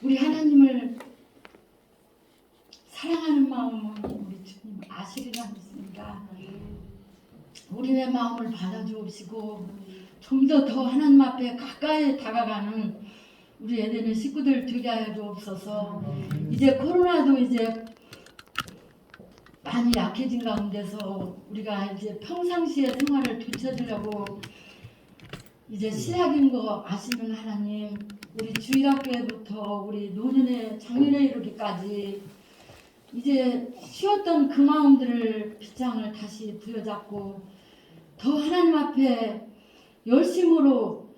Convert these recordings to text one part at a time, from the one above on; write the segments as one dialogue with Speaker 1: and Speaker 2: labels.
Speaker 1: 우리 하나님을 사랑하는 마음은 우리 주님 아시리라 믿습니다. 우리의 마음을 받아주옵시고 좀 더 하나님 앞에 가까이 다가가는 우리 에덴의 식구들 되게 하여 주옵소서. 이제 코로나도 이제 많이 약해진 가운데서 우리가 이제 평상시의 생활을 되찾으려고 이제 시작인 거 아시는 하나님, 우리 주일학교에부터 우리 노년에 작년에 이르기까지 이제 쉬었던 그 마음들을 빗장을 다시 부여잡고 더 하나님 앞에 열심으로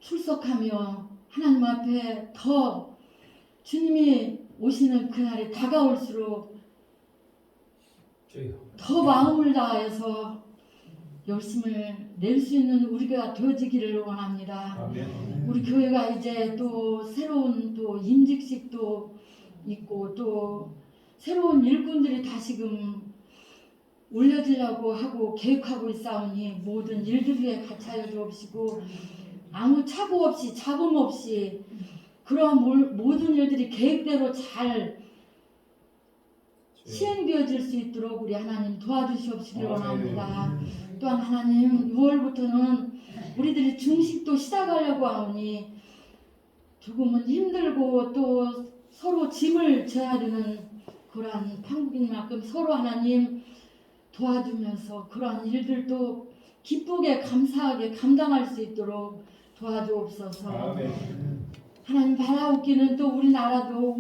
Speaker 1: 출석하며 하나님 앞에 더 주님이 오시는 그날이 다가올수록 더 마음을 다해서 열심을 낼 수 있는 우리가 되어지기를 원합니다.
Speaker 2: 아멘.
Speaker 1: 우리 교회가 이제 또 새로운 또 임직식도 있고 또 새로운 일꾼들이 다시금 올려지려고 하고 계획하고 있사오니 모든 일들에 같이하여 주옵시고 아무 착오 없이 잡음 없이 그런 모든 일들이 계획대로 잘 시행되어질 수 있도록 우리 하나님 도와주시옵시기 원합니다. 또한 하나님 6월부터는 우리들이 중식도 시작하려고 하오니 조금은 힘들고 또 서로 짐을 져야 되는 그러한 판국인 만큼 서로 하나님 도와주면서 그러한 일들도 기쁘게 감사하게 감당할 수 있도록 도와주옵소서.
Speaker 2: 아멘.
Speaker 1: 하나님 바라옵기는 또 우리나라도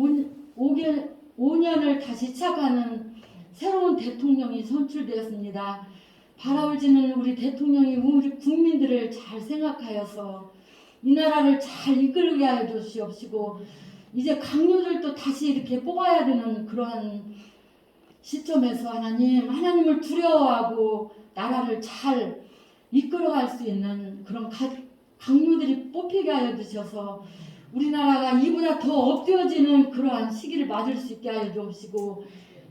Speaker 1: 5년을 다시 시작하는 새로운 대통령이 선출되었습니다. 바라올지는 우리 대통령이 우리 국민들을 잘 생각하여서 이 나라를 잘 이끌게 하여 주시옵시고 이제 강요들도 다시 이렇게 뽑아야 되는 그러한 시점에서 하나님을 두려워하고 나라를 잘 이끌어갈 수 있는 그런 강요들이 뽑히게 하여 주셔서 우리나라가 이보다 더 엎드려지는 그러한 시기를 맞을 수 있게 하여 주옵시고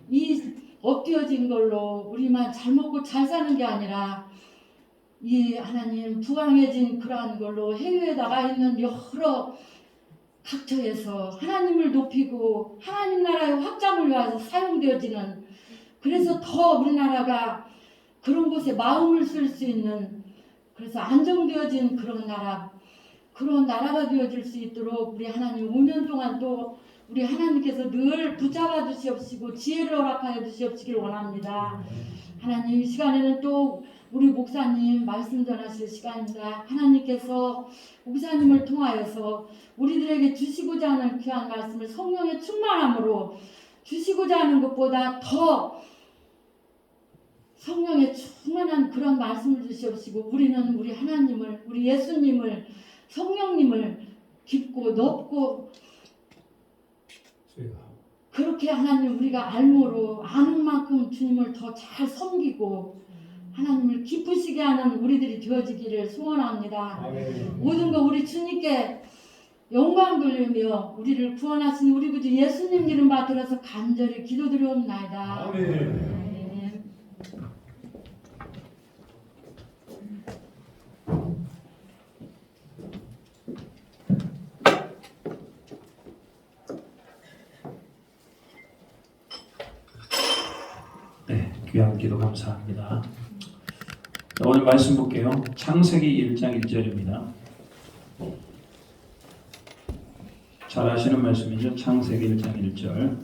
Speaker 1: 이 엎드려진 걸로 우리만 잘 먹고 잘 사는 게 아니라 이 하나님 부강해진 그러한 걸로 해외에 나가 있는 여러 각처에서 하나님을 높이고 하나님 나라의 확장을 위해서 사용되어지는 그래서 더 우리나라가 그런 곳에 마음을 쓸 수 있는 그래서 안정되어진 그런 나라가 되어질 수 있도록 우리 하나님 5년 동안 또 우리 하나님께서 늘 붙잡아 주시옵시고 지혜를 허락하여 주시옵시길 원합니다. 하나님 이 시간에는 또 우리 목사님 말씀 전하실 시간입니다. 하나님께서 목사님을 통하여서 우리들에게 주시고자 하는 귀한 말씀을 성령의 충만함으로 주시고자 하는 것보다 더 성령의 충만한 그런 말씀을 주시옵시고 우리는 우리 하나님을 우리 예수님을 성령님을 깊고 높고 그렇게 하나님 우리가 알므로 아는 만큼 주님을 더 잘 섬기고 하나님을 기쁘시게 하는 우리들이 되어지기를 소원합니다.
Speaker 2: 아멘.
Speaker 1: 모든 거 우리 주님께 영광 돌리며 우리를 구원하신 우리 구주 예수님 이름 받들어서 간절히 기도드리옵나이다.
Speaker 2: 아멘.
Speaker 3: 네, 귀한 기도 감사합니다. 오늘 말씀 볼게요. 창세기 1장 1절입니다. 잘 아시는 말씀이죠. 창세기 1장 1절.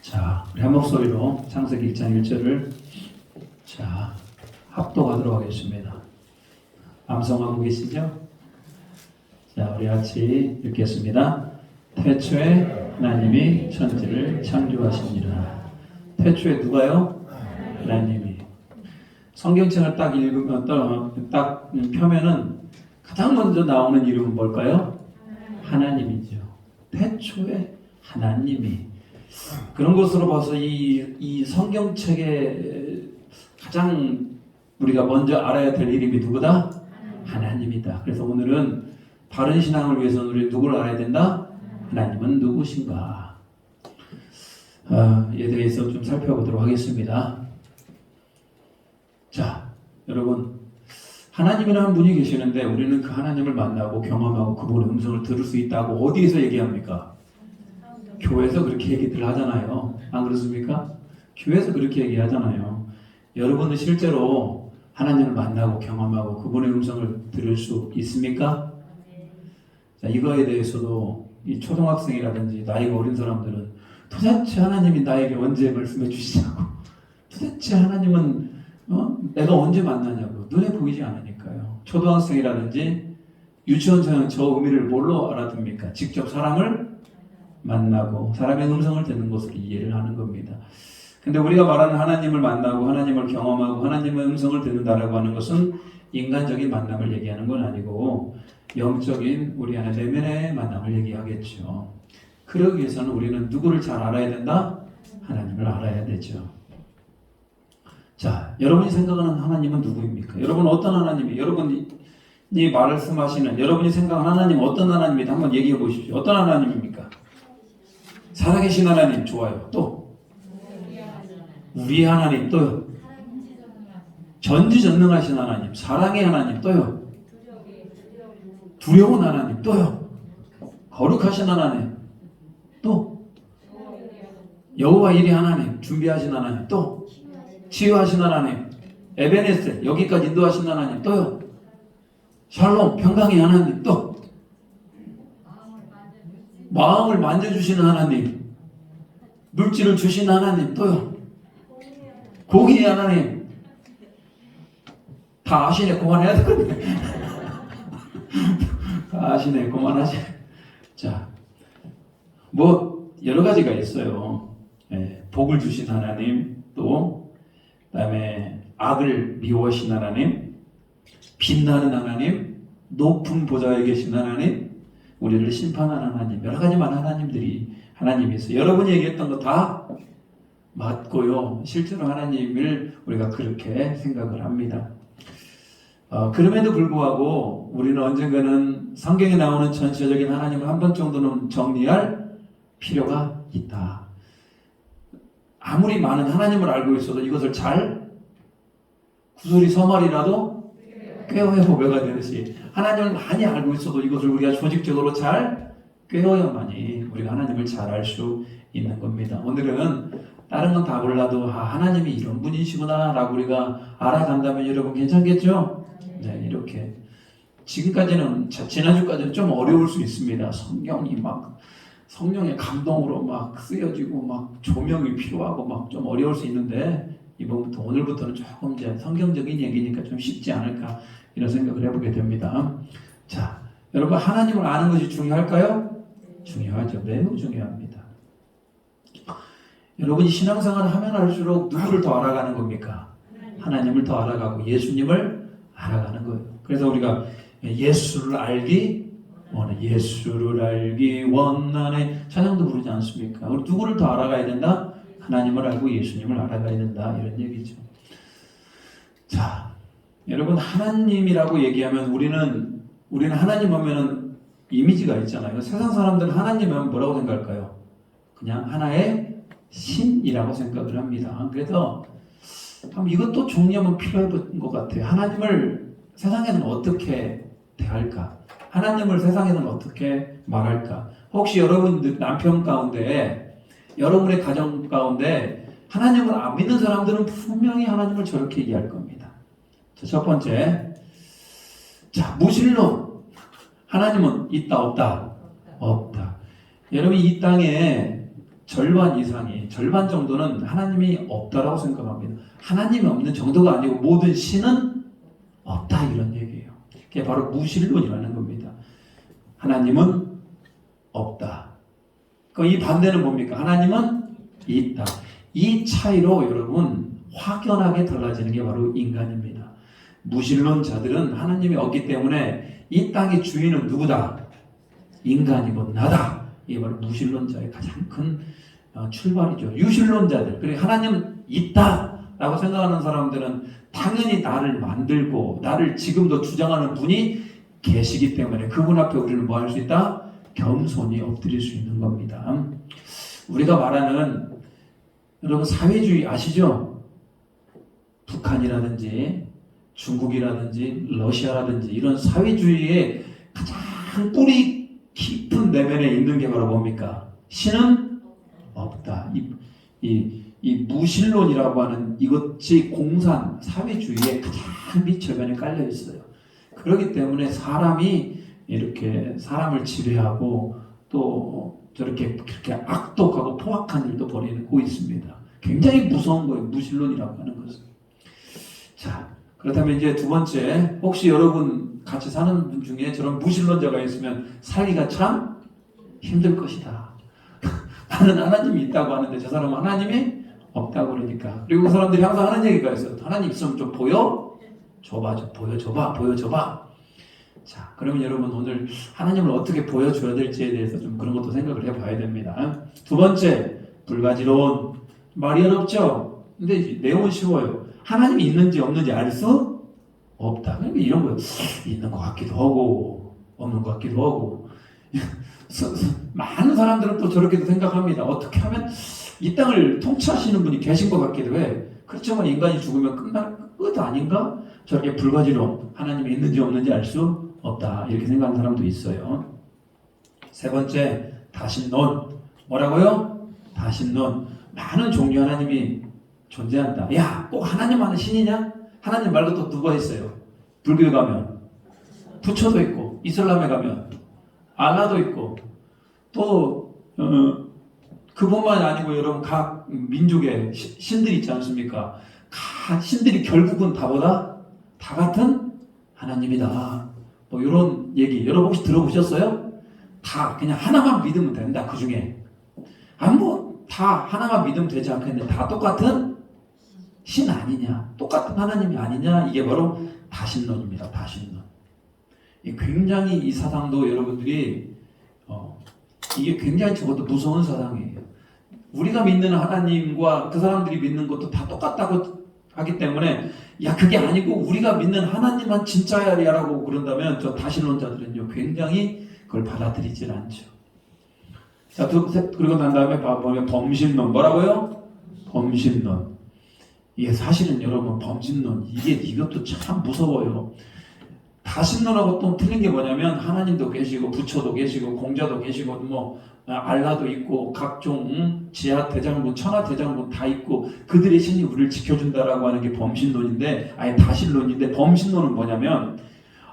Speaker 3: 자, 우리 한 목소리로 창세기 1장 1절을 합독하도록 하겠습니다. 암송하고 계시죠? 자, 우리 같이 읽겠습니다. 태초에 하나님이 천지를 창조하시니라. 태초에 누가요? 하나님이. 성경책을 딱 읽으면 딱 펴면은 가장 먼저 나오는 이름은 뭘까요? 하나님이죠. 태초에 하나님이. 그런 것으로 봐서 이 성경책에 가장 우리가 먼저 알아야 될 이름이 누구다? 하나님이다. 그래서 오늘은 바른 신앙을 위해서는 우리 누구를 알아야 된다? 하나님은 누구신가? 에 대해서 좀 살펴보도록 하겠습니다. 자, 여러분, 하나님이라는 분이 계시는데 우리는 그 하나님을 만나고 경험하고 그분의 음성을 들을 수 있다고 어디에서 얘기합니까? 교회에서 그렇게 얘기들 하잖아요. 안 그렇습니까? 교회에서 그렇게 얘기하잖아요. 여러분은 실제로 하나님을 만나고 경험하고 그분의 음성을 들을 수 있습니까? 자, 이거에 대해서도 이 초등학생이라든지 나이가 어린 사람들은 도대체 하나님이 나에게 언제 말씀해 주시냐고, 도대체 하나님은 내가 언제 만나냐고, 눈에 보이지 않으니까요. 초등학생이라든지 유치원생은 저 의미를 뭘로 알아듣습니까? 직접 사람을 만나고 사람의 음성을 듣는 것으로 이해를 하는 겁니다. 근데 우리가 말하는 하나님을 만나고 하나님을 경험하고 하나님의 음성을 듣는다라고 하는 것은 인간적인 만남을 얘기하는 건 아니고 영적인 우리 안에 내면의 만남을 얘기하겠죠. 그러기 위해서는 우리는 누구를 잘 알아야 된다? 하나님을 알아야 되죠. 자, 여러분이 생각하는 하나님은 누구입니까? 여러분 어떤 하나님이, 여러분이 말씀하시는, 여러분이 생각하는 하나님은 어떤 하나님인지 한번 얘기해 보십시오. 어떤 하나님입니까? 살아계신 하나님. 좋아요. 또 우리 하나님. 또요 전지전능하신 하나님, 사랑의 하나님. 또요 두려운 하나님. 또요 거룩하신 하나님. 또 여호와 일의 하나님, 준비하신 하나님. 또 치유하신 하나님, 에베네스, 여기까지 인도하신 하나님. 또요 샬롬, 평강의 하나님. 또 마음을 만져주시는 하나님, 물질을 주시는 하나님. 또요 공의의 하나님. 다 아시네. 그만해야 되겠네. 다 아시네. 그만하시. 자, 뭐 여러 가지가 있어요. 복을 주신 하나님, 또 그다음에 악을 미워하신 하나님, 빛나는 하나님, 높은 보좌에 계신 하나님, 우리를 심판하는 하나님, 여러 가지 많은 하나님이 있어요. 여러분이 얘기했던 거 다 맞고요. 실제로 하나님을 우리가 그렇게 생각을 합니다. 그럼에도 불구하고 우리는 언젠가는 성경에 나오는 전체적인 하나님을 한 번 정도는 정리할 필요가 있다. 아무리 많은 하나님을 알고 있어도 이것을 잘 구슬이 서말이라도 꿰어야 보배가 되듯이 하나님을 많이 알고 있어도 이것을 우리가 조직적으로 잘 꿰어야만이 우리가 하나님을 잘 알 수 있는 겁니다. 오늘은 다른 건 다 몰라도 하나님이 이런 분이시구나 라고 우리가 알아간다면 여러분 괜찮겠죠? 네, 이렇게 지금까지는 지난주까지는 좀 어려울 수 있습니다. 성경이 막 성령의 감동으로 막 쓰여지고 막 조명이 필요하고 막 좀 어려울 수 있는데 이번부터 오늘부터는 조금 이제 성경적인 얘기니까 좀 쉽지 않을까 이런 생각을 해보게 됩니다. 자, 여러분 하나님을 아는 것이 중요할까요? 중요하죠. 매우 중요합니다. 여러분이 신앙생활을 하면 할수록 누구를 더 알아가는 겁니까? 하나님을 더 알아가고 예수님을 알아가는 거예요. 그래서 우리가 예수를 알기 원해, 예수를 알기 원하네 찬양도 부르지 않습니까? 우리 누구를 더 알아가야 된다? 하나님을 알고 예수님을 알아가야 된다 이런 얘기죠. 자, 여러분 하나님이라고 얘기하면 우리는 하나님 하면은 이미지가 있잖아요. 세상 사람들은 하나님 하면 뭐라고 생각할까요? 그냥 하나의 신이라고 생각을 합니다. 그래서 이것도 정리하면 필요한 것 같아요. 하나님을 세상에는 어떻게 대할까? 하나님을 세상에는 어떻게 말할까? 혹시 여러분 남편 가운데, 여러분의 가정 가운데 하나님을 안 믿는 사람들은 분명히 하나님을 저렇게 얘기할 겁니다. 자, 첫 번째, 자, 무신론. 하나님은 있다 없다? 없다. 여러분 이 땅에 절반 이상이, 절반 정도는 하나님이 없다라고 생각합니다. 하나님이 없는 정도가 아니고 모든 신은 없다 이런 얘기예요. 그게 바로 무신론이라는 겁니다. 하나님은 없다. 그럼 이 반대는 뭡니까? 하나님은 있다. 이 차이로 여러분 확연하게 달라지는 게 바로 인간입니다. 무신론자들은 하나님이 없기 때문에 이 땅의 주인은 누구다? 인간이고 나다. 이게 바로 무신론자의 가장 큰 출발이죠. 유신론자들, 그리고 하나님은 있다라고 생각하는 사람들은 당연히 나를 만들고 나를 지금도 주장하는 분이 계시기 때문에 그분 앞에 우리는 뭐 할 수 있다? 겸손히 엎드릴 수 있는 겁니다. 우리가 말하는 여러분 사회주의 아시죠? 북한이라든지 중국이라든지 러시아라든지 이런 사회주의의 가장 뿌리 깊은 내면에 있는 게 바로 뭡니까? 신은 없다. 이 무신론이라고 하는 이것이 공산 사회주의의 가장 밑절면에 깔려 있어요. 그렇기 때문에 사람이 이렇게 사람을 지배하고 또 저렇게 그렇게 악독하고 포악한 일도 벌이고 있습니다. 굉장히 무서운 거예요. 무신론이라고 하는 것은. 자, 그렇다면 이제 두 번째, 혹시 여러분 같이 사는 분 중에 저런 무신론자가 있으면 살기가 참 힘들 것이다. 나는 하나님이 있다고 하는데 저 사람은 하나님이 없다고 그러니까. 그리고 그 사람들이 항상 하는 얘기가 있어요. 하나님 있으면 좀 보여줘봐, 좀 보여줘봐. 자, 그러면 여러분 오늘 하나님을 어떻게 보여줘야 될지에 대해서 좀 그런 것도 생각을 해봐야 됩니다. 두 번째, 불가지론. 말이 어렵죠? 근데 내용은 쉬워요. 하나님이 있는지 없는지 알 수 없다. 그러니까 이런 거예요. 있는 것 같기도 하고 없는 것 같기도 하고. 많은 사람들은 또 저렇게도 생각합니다. 어떻게 하면 이 땅을 통치하시는 분이 계신 것 같기도 해. 그렇지만 인간이 죽으면 끝 아닌가? 저렇게 불가지론, 하나님이 있는지 없는지 알 수 없다. 이렇게 생각하는 사람도 있어요. 세 번째, 다신론. 뭐라고요? 다신론. 많은 종류 하나님이 존재한다. 야, 꼭 하나님만은 신이냐? 하나님 말고 또 누가 있어요? 불교에 가면 부처도 있고, 이슬람에 가면 알라도 있고, 또 그뿐만이 아니고 여러분 각 민족의 신들이 있지 않습니까? 각 신들이 결국은 다 같은 하나님이다. 뭐 이런 얘기 여러분 혹시 들어보셨어요? 다 그냥 하나만 믿으면 된다. 그 중에 다 하나만 믿으면 되지 않겠는데 다 똑같은 신 아니냐, 똑같은 하나님이 아니냐, 이게 바로 다신론입니다. 다신론. 굉장히 이 사상도 여러분들이 이게 굉장히 저것도 무서운 사상이에요. 우리가 믿는 하나님과 그 사람들이 믿는 것도 다 똑같다고 하기 때문에 야, 그게 아니고 우리가 믿는 하나님만 진짜야라고 그런다면 저 다신론자들은요 굉장히 그걸 받아들이질 않죠. 자, 그리고 난 다음에 보면 범신론. 뭐라고요? 범신론. 이게 사실은 여러분 범신론 이것도 참 무서워요. 다신론하고 또 틀린 게 뭐냐면 하나님도 계시고 부처도 계시고 공자도 계시고 뭐 알라도 있고 각종 지하 대장군, 천하 대장군 다 있고 그들의 신이 우리를 지켜준다라고 하는 게 범신론인데, 아예 다신론인데, 범신론은 뭐냐면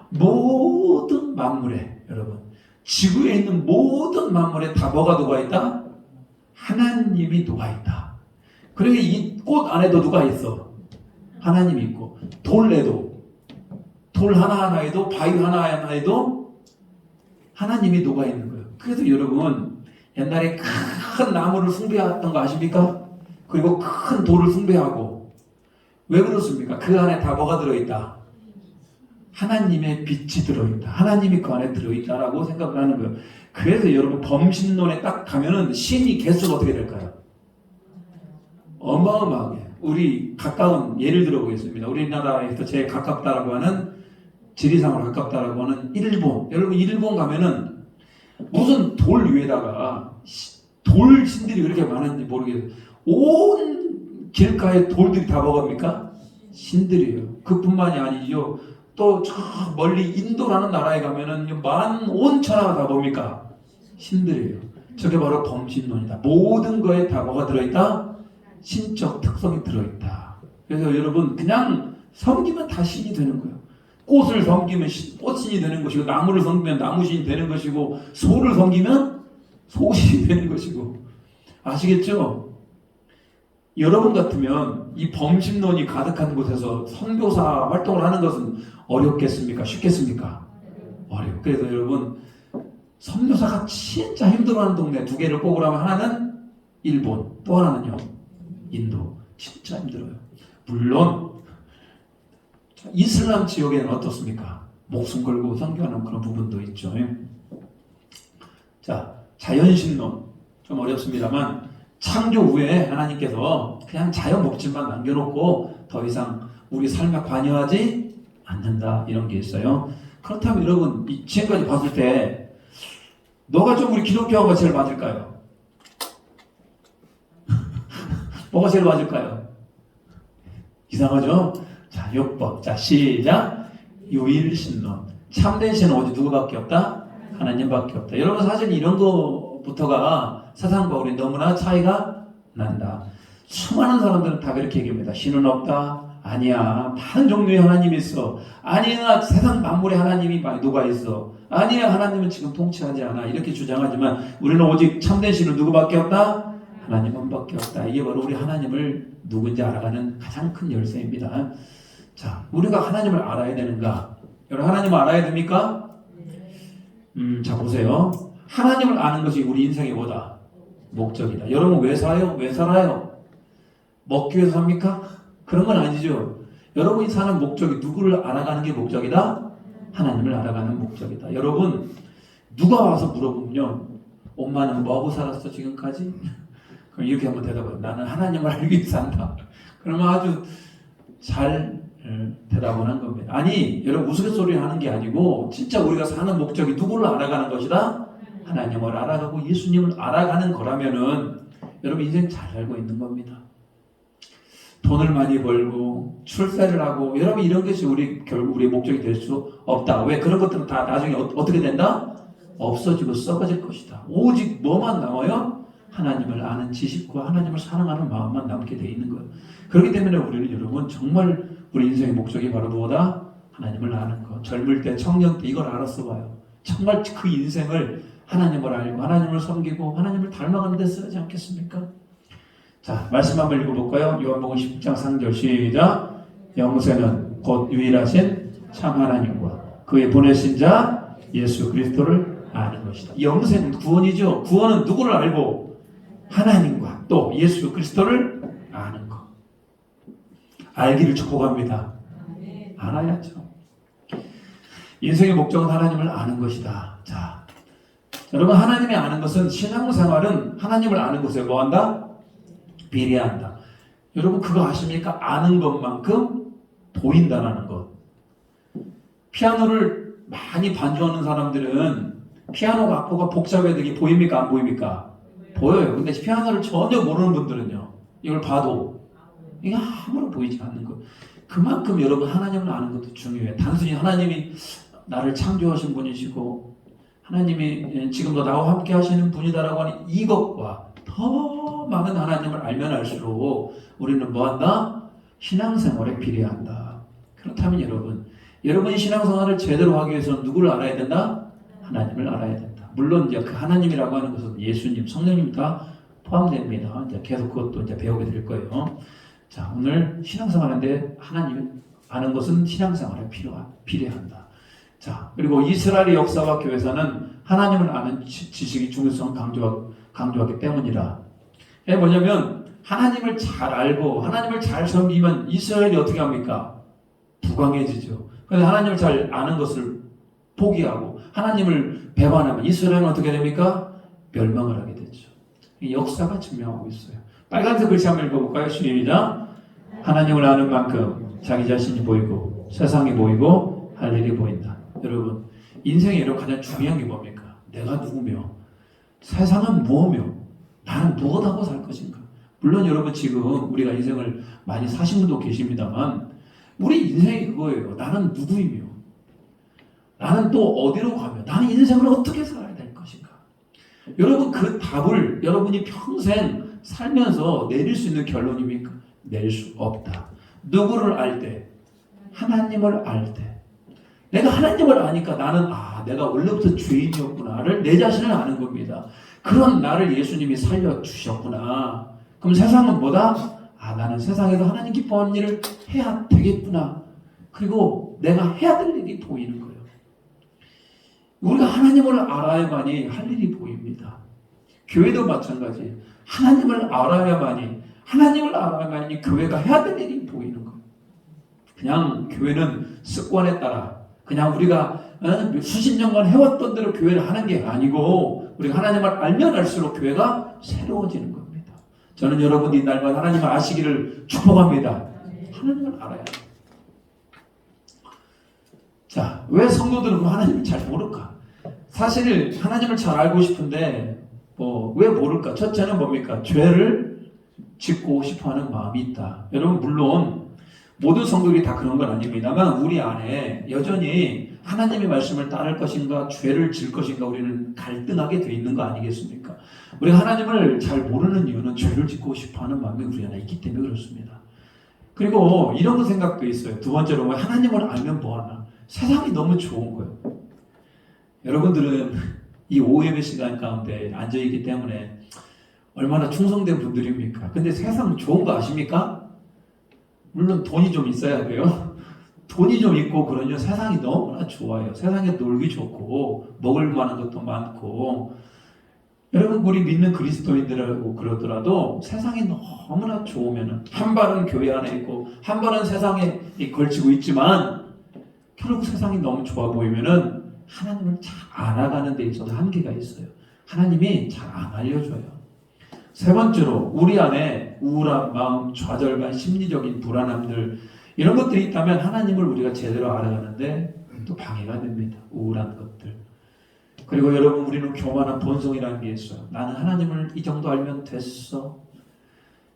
Speaker 3: 모든 만물에, 여러분 지구에 있는 모든 만물에 다 뭐가 녹아 있다? 하나님이 녹아 있다. 그러니까 이 꽃 안에도 누가 있어? 하나님이 있고, 돌에도, 돌 하나하나에도, 바위 하나하나에도 하나님이 녹아 있는 거예요. 그래서 여러분 옛날에 큰 나무를 숭배했던 거 아십니까? 그리고 큰 돌을 숭배하고. 왜 그렇습니까? 그 안에 다 뭐가 들어있다? 하나님의 빛이 들어있다. 하나님이 그 안에 들어있다라고 생각을 하는 거예요. 그래서 여러분 범신론에 딱 가면은 신이 개수가 어떻게 될까요? 어마어마하게. 우리 가까운 예를 들어보겠습니다. 우리나라에서 제일 가깝다라고 하는, 지리상으로 가깝다라고 하는 일본. 여러분 일본 가면은 무슨 돌 위에다가 돌 신들이 왜 이렇게 많은지 모르겠어요. 온 길가에 돌들이 다 뭐갑니까? 신들이에요. 그뿐만이 아니죠. 또 저 멀리 인도라는 나라에 가면은 온 천하가 다 뭡니까? 신들이에요. 저게 바로 범신론이다. 모든 거에 다 뭐가 들어있다? 신적 특성이 들어있다. 그래서 여러분 그냥 섬기면 다 신이 되는 거예요. 꽃을 섬기면 꽃신이 되는 것이고, 나무를 섬기면 나무신이 되는 것이고, 소를 섬기면 소신이 되는 것이고. 아시겠죠? 여러분 같으면 이 범신론이 가득한 곳에서 선교사 활동을 하는 것은 어렵겠습니까? 쉽겠습니까? 어려워. 그래서 여러분 선교사가 진짜 힘들어하는 동네 두 개를 꼽으라면 하나는 일본, 또 하나는요 인도. 진짜 힘들어요. 물론 이슬람 지역에는 어떻습니까? 목숨 걸고 선교하는 그런 부분도 있죠. 자, 자연신론 좀 어렵습니다만, 창조 후에 하나님께서 그냥 자연 법칙만 남겨놓고 더 이상 우리 삶에 관여하지 않는다, 이런 게 있어요. 그렇다면 여러분 지금까지 봤을 때 너가 좀 우리 기독교가 제일 맞을까요? 뭐가 제일 맞을까요? 이상하죠? 자, 율법. 자, 시작. 유일신론. 참된 신은 오직 누구밖에 없다? 하나님밖에 없다. 여러분 사실 이런 거부터가 세상과 우리 너무나 차이가 난다. 수많은 사람들은 다 그렇게 얘기합니다. 신은 없다. 아니야. 많은 종류의 하나님이 있어. 아니야. 세상 만물에 하나님이 많이 녹아 있어. 아니야. 하나님은 지금 통치하지 않아. 이렇게 주장하지만 우리는 오직 참된 신은 누구밖에 없다? 하나님 밖에 없다. 이게 바로 우리 하나님을 누군지 알아가는 가장 큰 열쇠입니다. 자, 우리가 하나님을 알아야 되는가? 여러분 하나님을 알아야 됩니까? 자 보세요. 하나님을 아는 것이 우리 인생의 뭐다? 목적이다. 여러분 왜 살아요? 왜 살아요? 먹기 위해서 삽니까? 그런 건 아니죠. 여러분이 사는 목적이 누구를 알아가는 게 목적이다? 하나님을 알아가는 목적이다. 여러분 누가 와서 물어보면요. 엄마는 뭐하고 살았어 지금까지? 그럼 이렇게 한번 대답해요. 나는 하나님을 알기 위해서 산다. 그러면 아주 잘 대답을 한 겁니다. 아니 여러분 우스갯소리 하는 게 아니고 진짜 우리가 사는 목적이 누구를 알아가는 것이다? 하나님을 알아가고 예수님을 알아가는 거라면은 여러분 인생 잘 살고 있는 겁니다. 돈을 많이 벌고 출세를 하고 여러분 이런 것이 결국 우리의 목적이 될 수 없다. 왜? 그런 것들은 다 나중에 어떻게 된다? 없어지고 썩어질 것이다. 오직 뭐만 남아요? 하나님을 아는 지식과 하나님을 사랑하는 마음만 남게 돼 있는 거예요. 그렇기 때문에 우리는 여러분 정말 우리 인생의 목적이 바로 뭐다? 하나님을 아는 것. 젊을 때, 청년 때 이걸 알았어 봐요. 정말 그 인생을 하나님을 알고 하나님을 섬기고 하나님을 닮아가는 데 쓰지 않겠습니까? 자, 말씀 한번 읽어볼까요? 요한복음 10장 3절 시작. 영생은 곧 유일하신 참 하나님과 그의 보내신 자 예수 그리스도를 아는 것이다. 영생은 구원이죠. 구원은 누구를 알고? 하나님과 또 예수 그리스도를 아는 것. 알기를 축복합니다. 알아야죠. 인생의 목적은 하나님을 아는 것이다. 자, 여러분 하나님이 아는 것은 신앙생활은 하나님을 아는 것에 뭐한다? 비례한다. 여러분 그거 아십니까? 아는 것만큼 보인다라는 것. 피아노를 많이 반주하는 사람들은 피아노 악보가 복잡해 되게 보입니까? 안 보입니까? 보여요. 근데 피아노를 전혀 모르는 분들은요. 이걸 봐도 이게 아무런 보이지 않는 것. 그만큼 여러분 하나님을 아는 것도 중요해요. 단순히 하나님이 나를 창조하신 분이시고 하나님이 지금도 나와 함께 하시는 분이다라고 하는 이것과 더 많은 하나님을 알면 알수록 우리는 뭐한다? 신앙생활에 비례한다. 그렇다면 여러분이 신앙생활을 제대로 하기 위해서는 누구를 알아야 된다? 하나님을 알아야 된다. 물론 이제 그 하나님이라고 하는 것은 예수님, 성령님 다 포함됩니다. 이제 계속 그것도 이제 배우게 될 거예요. 자, 오늘 신앙생활인데 하나님 아는 것은 신앙생활에 비례한다. 자, 그리고 이스라엘의 역사와 교회사는 하나님을 아는 지식이 중요성을 강조하기 때문이라. 이게 뭐냐면 하나님을 잘 알고 하나님을 잘 섬기면 이스라엘이 어떻게 합니까? 부강해지죠. 그런데 하나님을 잘 아는 것을 포기하고 하나님을 배반하면 이스라엘은 어떻게 됩니까? 멸망을 하게 되죠. 이 역사가 증명하고 있어요. 빨간색 글씨 한번 읽어볼까요? 시작. 하나님을 아는 만큼 자기 자신이 보이고 세상이 보이고 할 일이 보인다. 여러분 인생에 이런 가장 중요한 게 뭡니까? 내가 누구며 세상은 무엇며 나는 무엇하고 살 것인가? 물론 여러분 지금 우리가 인생을 많이 사신 분도 계십니다만 우리 인생이 그거예요. 나는 누구이며 나는 또 어디로 가며 나는 인생을 어떻게 살아야 될 것인가? 여러분 그 답을 여러분이 평생 살면서 내릴 수 있는 결론입니까? 낼 수 없다. 누구를 알 때? 하나님을 알 때. 내가 하나님을 아니까 나는 내가 원래부터 죄인이었구나를 내 자신을 아는 겁니다. 그런 나를 예수님이 살려주셨구나. 그럼 세상은 뭐다? 나는 세상에서 하나님 기뻐하는 일을 해야 되겠구나. 그리고 내가 해야 될 일이 보이는 거예요. 우리가 하나님을 알아야만이 할 일이 보입니다. 교회도 마찬가지예요. 하나님을 알아야만이 교회가 해야 될 일이 보이는 거예요. 그냥 교회는 습관에 따라 그냥 우리가 수십 년간 해왔던 대로 교회를 하는 게 아니고 우리가 하나님을 알면 알수록 교회가 새로워지는 겁니다. 저는 여러분이 날마다 하나님을 아시기를 축복합니다. 하나님을 알아야 돼요. 자, 왜 성도들은 하나님을 잘 모를까? 사실 하나님을 잘 알고 싶은데 왜 모를까? 첫째는 뭡니까? 죄를 짓고 싶어하는 마음이 있다. 여러분 물론 모든 성도들이 다 그런 건 아닙니다만 우리 안에 여전히 하나님의 말씀을 따를 것인가 죄를 질 것인가 우리는 갈등하게 돼 있는 거 아니겠습니까? 우리가 하나님을 잘 모르는 이유는 죄를 짓고 싶어하는 마음이 우리 안에 있기 때문에 그렇습니다. 그리고 이런 생각도 있어요. 두 번째로 하나님을 알면 뭐하나? 세상이 너무 좋은 거예요. 여러분들은 이 오후 예배 시간 가운데 앉아있기 때문에 얼마나 충성된 분들입니까? 근데 세상 좋은 거 아십니까? 물론 돈이 좀 있어야 돼요. 돈이 좀 있고 그러면 세상이 너무나 좋아요. 세상에 놀기 좋고 먹을 만한 것도 많고 여러분 우리 믿는 그리스도인들하고 그러더라도 세상이 너무나 좋으면 한 발은 교회 안에 있고 한 발은 세상에 걸치고 있지만 결국 세상이 너무 좋아 보이면은 하나님을 잘 알아가는 데 있어서 한계가 있어요. 하나님이 잘 안 알려줘요. 세 번째로 우리 안에 우울한 마음, 좌절감, 심리적인 불안함들 이런 것들이 있다면 하나님을 우리가 제대로 알아가는데 또 방해가 됩니다. 우울한 것들. 그리고 여러분 우리는 교만한 본성이라는 게 있어요. 나는 하나님을 이 정도 알면 됐어.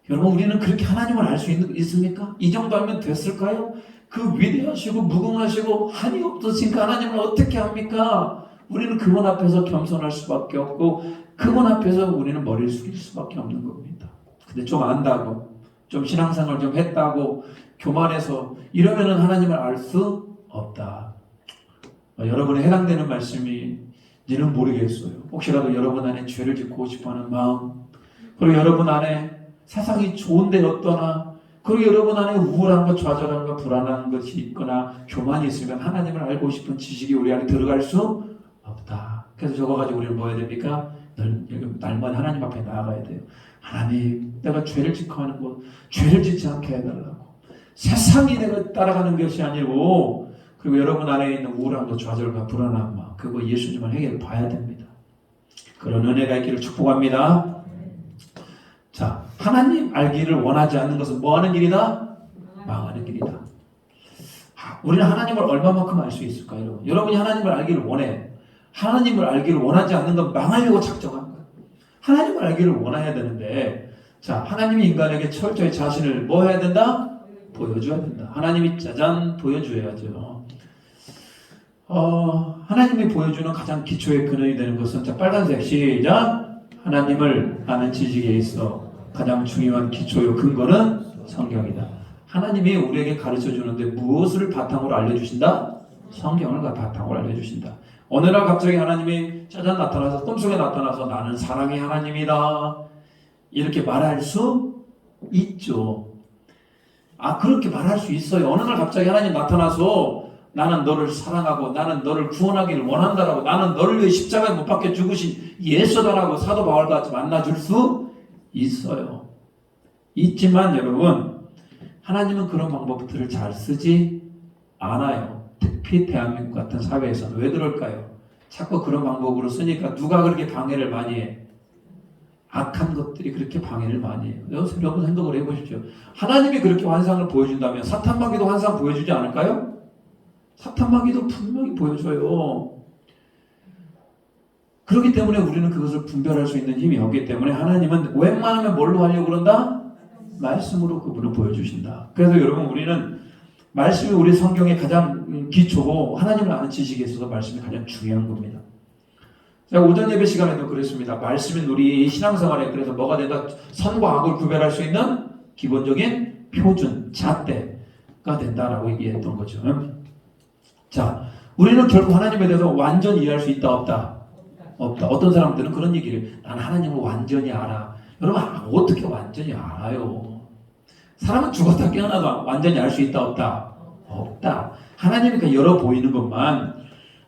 Speaker 3: 여러분 우리는 그렇게 하나님을 알 수 있습니까? 이 정도 알면 됐을까요? 그 위대하시고 무궁하시고 한이 없으신 그 하나님을 어떻게 합니까? 우리는 그분 앞에서 겸손할 수밖에 없고 그분 앞에서 우리는 머리를 숙일 수밖에 없는 겁니다. 근데 좀 안다고 좀 신앙생활 좀 했다고 교만해서 이러면은 하나님을 알 수 없다. 여러분에 해당되는 말씀인지는 모르겠어요. 혹시라도 여러분 안에 죄를 짓고 싶어하는 마음 그리고 여러분 안에 세상이 좋은데 어떠나 그리고 여러분 안에 우울함과 좌절함과 불안한 것이 있거나 교만이 있으면 하나님을 알고 싶은 지식이 우리 안에 들어갈 수 없다. 그래서 저거 가지고 우리는 뭐 해야 됩니까? 날마다 하나님 앞에 나아가야 돼요. 하나님 내가 죄를 짓고 하는 것 죄를 짓지 않게 해달라고. 세상이 내가 따라가는 것이 아니고 그리고 여러분 안에 있는 우울함과 좌절과 불안함 그거 예수님을 해결 봐야 됩니다. 그런 은혜가 있기를 축복합니다. 자, 하나님 알기를 원하지 않는 것은 뭐 하는 길이다? 망하는 길이다. 우리는 하나님을 얼마만큼 알 수 있을까요? 여러분이 하나님을 알기를 원해. 하나님을 알기를 원하지 않는 건 망하려고 작정한 거예요. 하나님을 알기를 원해야 되는데 자, 하나님이 인간에게 철저히 자신을 뭐 해야 된다? 보여줘야 된다. 하나님이 짜잔 보여줘야죠. 하나님이 보여주는 가장 기초의 근원이 되는 것은 자, 빨간색 시작. 하나님을 아는 지식에 있어 가장 중요한 기초요 근거는 성경이다. 하나님이 우리에게 가르쳐 주는데 무엇을 바탕으로 알려주신다? 성경을 바탕으로 알려주신다. 어느 날 갑자기 하나님이 짜잔 나타나서 꿈속에 나타나서 나는 사랑의 하나님이다. 이렇게 말할 수 있죠. 그렇게 말할 수 있어요. 어느 날 갑자기 하나님 나타나서 나는 너를 사랑하고 나는 너를 구원하기를 원한다라고 나는 너를 위해 십자가에 못 박혀 죽으신 예수다라고 사도 바울과 같이 만나줄 수 있어요. 있지만 여러분 하나님은 그런 방법들을 잘 쓰지 않아요. 특히 대한민국 같은 사회에서는 왜 그럴까요? 자꾸 그런 방법으로 쓰니까 누가 그렇게 방해를 많이 해? 악한 것들이 그렇게 방해를 많이 해요. 여러분 생각을 해보십시오. 하나님이 그렇게 환상을 보여준다면 사탄마귀도 환상 보여주지 않을까요? 사탄마귀도 분명히 보여줘요. 그렇기 때문에 우리는 그것을 분별할 수 있는 힘이 없기 때문에 하나님은 웬만하면 뭘로 하려고 그런다? 말씀으로 그분을 보여주신다. 그래서 여러분 우리는 말씀이 우리 성경의 가장 기초고 하나님을 아는 지식에 있어서 말씀이 가장 중요한 겁니다. 제가 오전 예배 시간에도 그랬습니다. 말씀이 우리 신앙생활에 그래서 뭐가 된다? 선과 악을 구별할 수 있는 기본적인 표준, 잣대가 된다라고 얘기했던 거죠. 자, 우리는 결국 하나님에 대해서 완전히 이해할 수 있다 없다? 없다. 어떤 사람들은 그런 얘기를 나는 하나님을 완전히 알아. 여러분 어떻게 완전히 알아요? 사람은 죽었다 깨어나도 완전히 알 수 있다 없다? 없다. 하나님이 그냥 열어 보이는 것만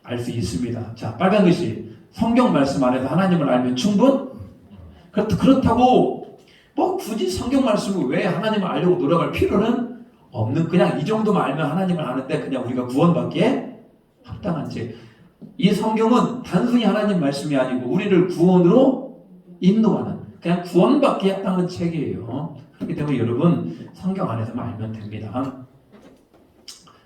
Speaker 3: 알 수 있습니다. 자, 빨간 글씨 성경 말씀 안에서 하나님을 알면 충분? 그렇다고 뭐 굳이 성경 말씀을 왜 하나님을 알려고 노력할 필요는 없는 그냥 이 정도만 알면 하나님을 아는데 그냥 우리가 구원받기에 합당한 책. 이 성경은 단순히 하나님 말씀이 아니고 우리를 구원으로 인도하는 그냥 구원받기에 합당한 책이에요. 그렇기 때문에 여러분 성경 안에서만 알면 됩니다.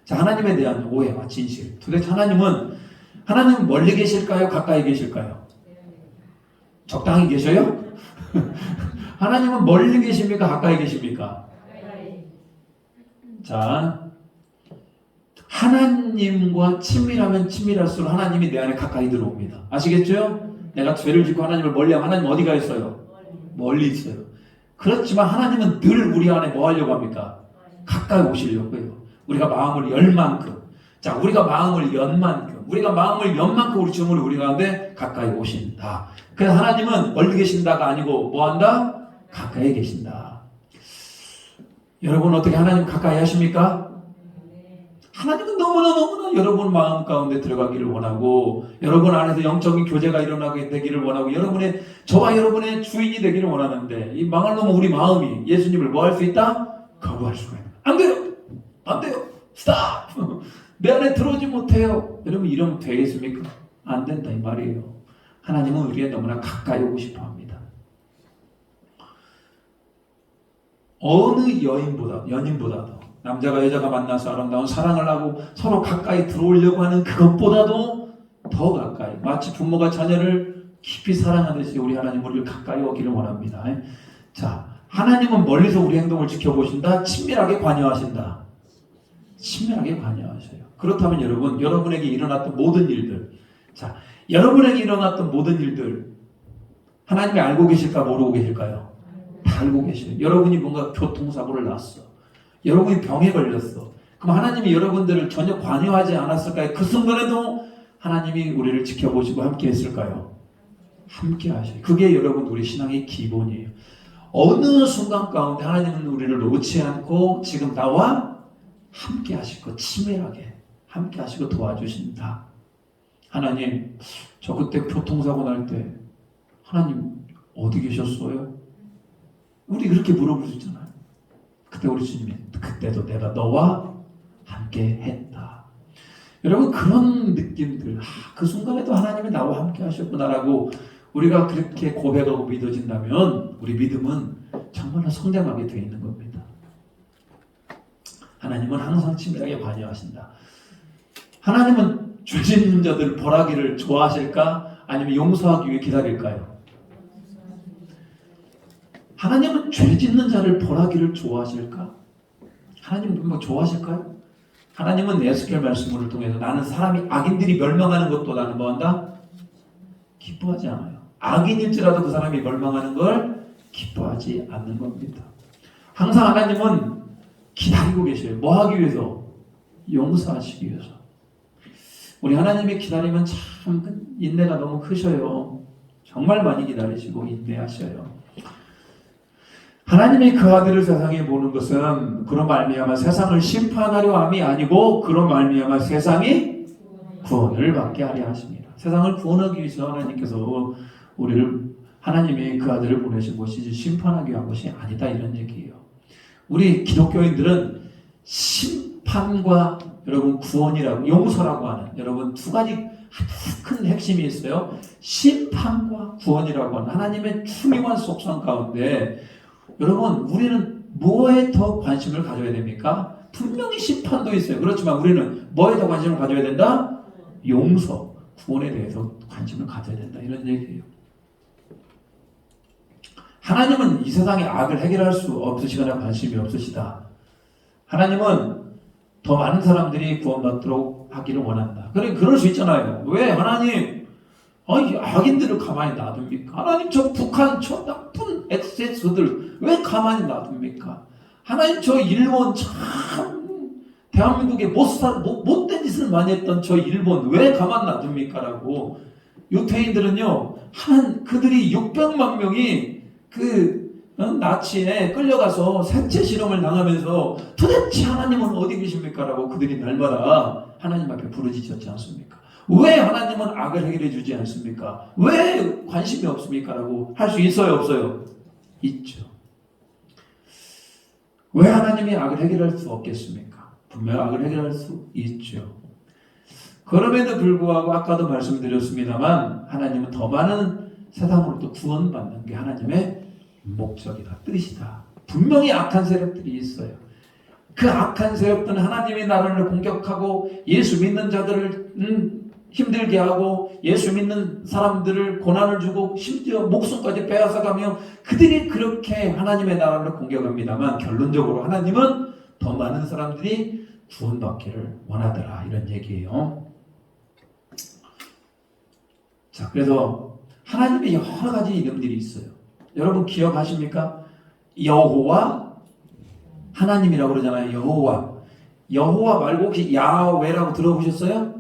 Speaker 3: 자, 하나님에 대한 오해와 진실. 도대체 하나님은 멀리 계실까요? 가까이 계실까요? 적당히 계셔요? 하나님은 멀리 계십니까? 가까이 계십니까? 자, 하나님과 친밀하면 친밀할수록 하나님이 내 안에 가까이 들어옵니다. 아시겠죠? 내가 죄를 짓고 하나님을 멀리하면 하나님 어디가 있어요? 멀리 있어요. 그렇지만 하나님은 늘 우리 안에 뭐 하려고 합니까? 가까이 오시려고 해요. 우리가 마음을 열 만큼. 자, 우리가 마음을 연 만큼. 우리가 마음을 연 만큼 우리 주님을 우리 가운데 가까이 오신다. 그래서 하나님은 멀리 계신다가 아니고 뭐 한다? 가까이 계신다. 여러분 어떻게 하나님 가까이 하십니까? 하나님은 너무나 여러분 마음 가운데 들어가기를 원하고 여러분 안에서 영적인 교제가 일어나게 되기를 원하고 여러분의 저와 여러분의 주인이 되기를 원하는데 이 망할 놈은 우리 마음이 예수님을 뭐 할 수 있다? 거부할 수가 있는 안 돼요. 안 돼요. 스탑. 내 안에 들어오지 못해요. 여러분 이러면 되겠습니까? 안 된다 이 말이에요. 하나님은 우리에 너무나 가까이 오고 싶어 합니다. 어느 연인보다도 남자가 여자가 만나서 아름다운 사랑을 하고 서로 가까이 들어오려고 하는 그것보다도 더 가까이 마치 부모가 자녀를 깊이 사랑하듯이 우리 하나님 우리를 가까이 오기를 원합니다. 자, 하나님은 멀리서 우리 행동을 지켜보신다. 친밀하게 관여하신다. 친밀하게 관여하셔요. 그렇다면 여러분, 여러분에게 일어났던 모든 일들, 자, 여러분에게 일어났던 모든 일들 하나님이 알고 계실까 모르고 계실까요? 다 알고 계셔요. 여러분이 뭔가 교통사고를 났어. 여러분이 병에 걸렸어. 그럼 하나님이 여러분들을 전혀 관여하지 않았을까요? 그 순간에도 하나님이 우리를 지켜보시고 함께 했을까요? 함께 하셔요. 그게 여러분 우리 신앙의 기본이에요. 어느 순간 가운데 하나님은 우리를 놓지 않고 지금 나와 함께 하시고 친밀하게 함께 하시고 도와주신다. 하나님, 저 그때 교통사고 날 때 하나님 어디 계셨어요? 우리 그렇게 물어볼 수 있잖아요. 그때 우리 주님이 그때도 내가 너와 함께 했다. 여러분 그런 느낌들, 그 순간에도 하나님이 나와 함께 하셨구나라고 우리가 그렇게 고백하고 믿어진다면 우리 믿음은 정말로 성장하게 되어 있는 겁니다. 하나님은 항상 친밀하게 관여하신다. 하나님은 죄 짓는 자들 벌하기를 좋아하실까? 아니면 용서하기 위해 기다릴까요? 하나님은 죄 짓는 자를 벌하기를 좋아하실까? 하나님은 뭐 좋아하실까요? 하나님은 에스겔 말씀을 통해서 나는 사람이 악인들이 멸망하는 것도 나는 뭐한다? 기뻐하지 않아요. 악인일지라도 그 사람이 멸망하는 걸 기뻐하지 않는 겁니다. 항상 하나님은 기다리고 계셔요. 뭐 하기 위해서? 용서하시기 위해서. 우리 하나님의 기다리면 참 인내가 너무 크셔요. 정말 많이 기다리시고 인내하셔요. 하나님이 그 아들을 세상에 보는 것은 그런 말미암아 세상을 심판하려 함이 아니고 그런 말미암아 세상이 구원을 받게 하려 하십니다. 세상을 구원하기 위해서 하나님께서 우리를 하나님이 그 아들을 보내신 것이지 심판하기 위한 것이 아니다 이런 얘기예요. 우리 기독교인들은 심판과 여러분 구원이라고 용서라고 하는 여러분 두 가지 아주 큰 핵심이 있어요. 심판과 구원이라고 하는 하나님의 중요한 속성 가운데 여러분 우리는 뭐에 더 관심을 가져야 됩니까? 분명히 심판도 있어요. 그렇지만 우리는 뭐에 더 관심을 가져야 된다? 용서, 구원에 대해서 관심을 가져야 된다 이런 얘기예요. 하나님은 이 세상의 악을 해결할 수 없으시거나 관심이 없으시다. 하나님은 더 많은 사람들이 구원받도록 하기를 원한다. 그럴 수 있잖아요. 왜 하나님 악인들을 가만히 놔둡니까? 하나님 저 북한 저 나쁜 엑세스들 왜 가만히 놔둡니까? 하나님 저 일본 참 대한민국에 못된 짓을 많이 했던 저 일본 왜 가만 놔둡니까? 라고 유태인들은요 그들이 600만 명이 나치에 끌려가서 생체 실험을 당하면서 도대체 하나님은 어디 계십니까? 라고 그들이 날마다 하나님 앞에 부르짖었지 않습니까? 왜 하나님은 악을 해결해 주지 않습니까? 왜 관심이 없습니까? 라고 할 수 있어요? 없어요? 있죠. 왜 하나님이 악을 해결할 수 없겠습니까? 분명 악을 해결할 수 있죠. 그럼에도 불구하고 아까도 말씀드렸습니다만 하나님은 더 많은 세상으로부터 구원받는 게 하나님의 목적이다, 뜻이다. 분명히 악한 세력들이 있어요. 그 악한 세력들은 하나님의 나라를 공격하고 예수 믿는 자들을 힘들게 하고 예수 믿는 사람들을 고난을 주고 심지어 목숨까지 빼앗아가며 그들이 그렇게 하나님의 나라를 공격합니다만 결론적으로 하나님은 더 많은 사람들이 구원받기를 원하더라 이런 얘기예요. 자, 그래서 하나님의 여러 가지 이름들이 있어요. 여러분 기억하십니까? 여호와 하나님이라고 그러잖아요. 여호와 말고 혹시 야훼라고 들어보셨어요?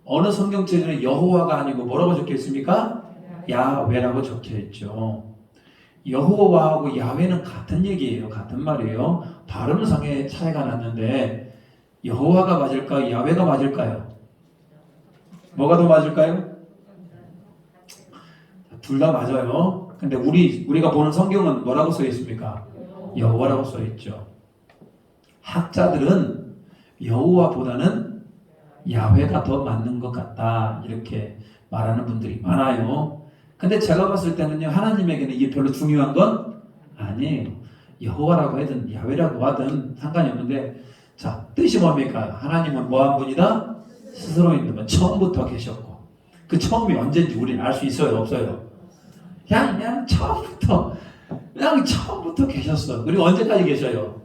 Speaker 3: 어느 성경책에는 여호와가 아니고 뭐라고 적혀 있습니까? 야훼라고 적혀 있죠. 여호와하고 야훼는 같은 얘기예요. 같은 말이에요. 발음상의 차이가 났는데 여호와가 맞을까요? 야훼가 맞을까요? 뭐가 더 맞을까요? 둘 다 맞아요. 근데 우리가 보는 성경은 뭐라고 써 있습니까? 여호와라고 써 있죠. 학자들은 여호와보다는 야훼가 더 맞는 것 같다 이렇게 말하는 분들이 많아요. 근데 제가 봤을 때는요, 하나님에게는 이게 별로 중요한 건 아니에요. 여호와라고 하든 야훼라고 하든 상관이 없는데, 자, 뜻이 뭡니까? 하나님은 뭐한 분이다? 스스로 있는 분, 처음부터 계셨고, 그 처음이 언제인지 우리는 알 수 있어요, 없어요? 그냥 처음부터 계셨어. 그리고 언제까지 계셔요?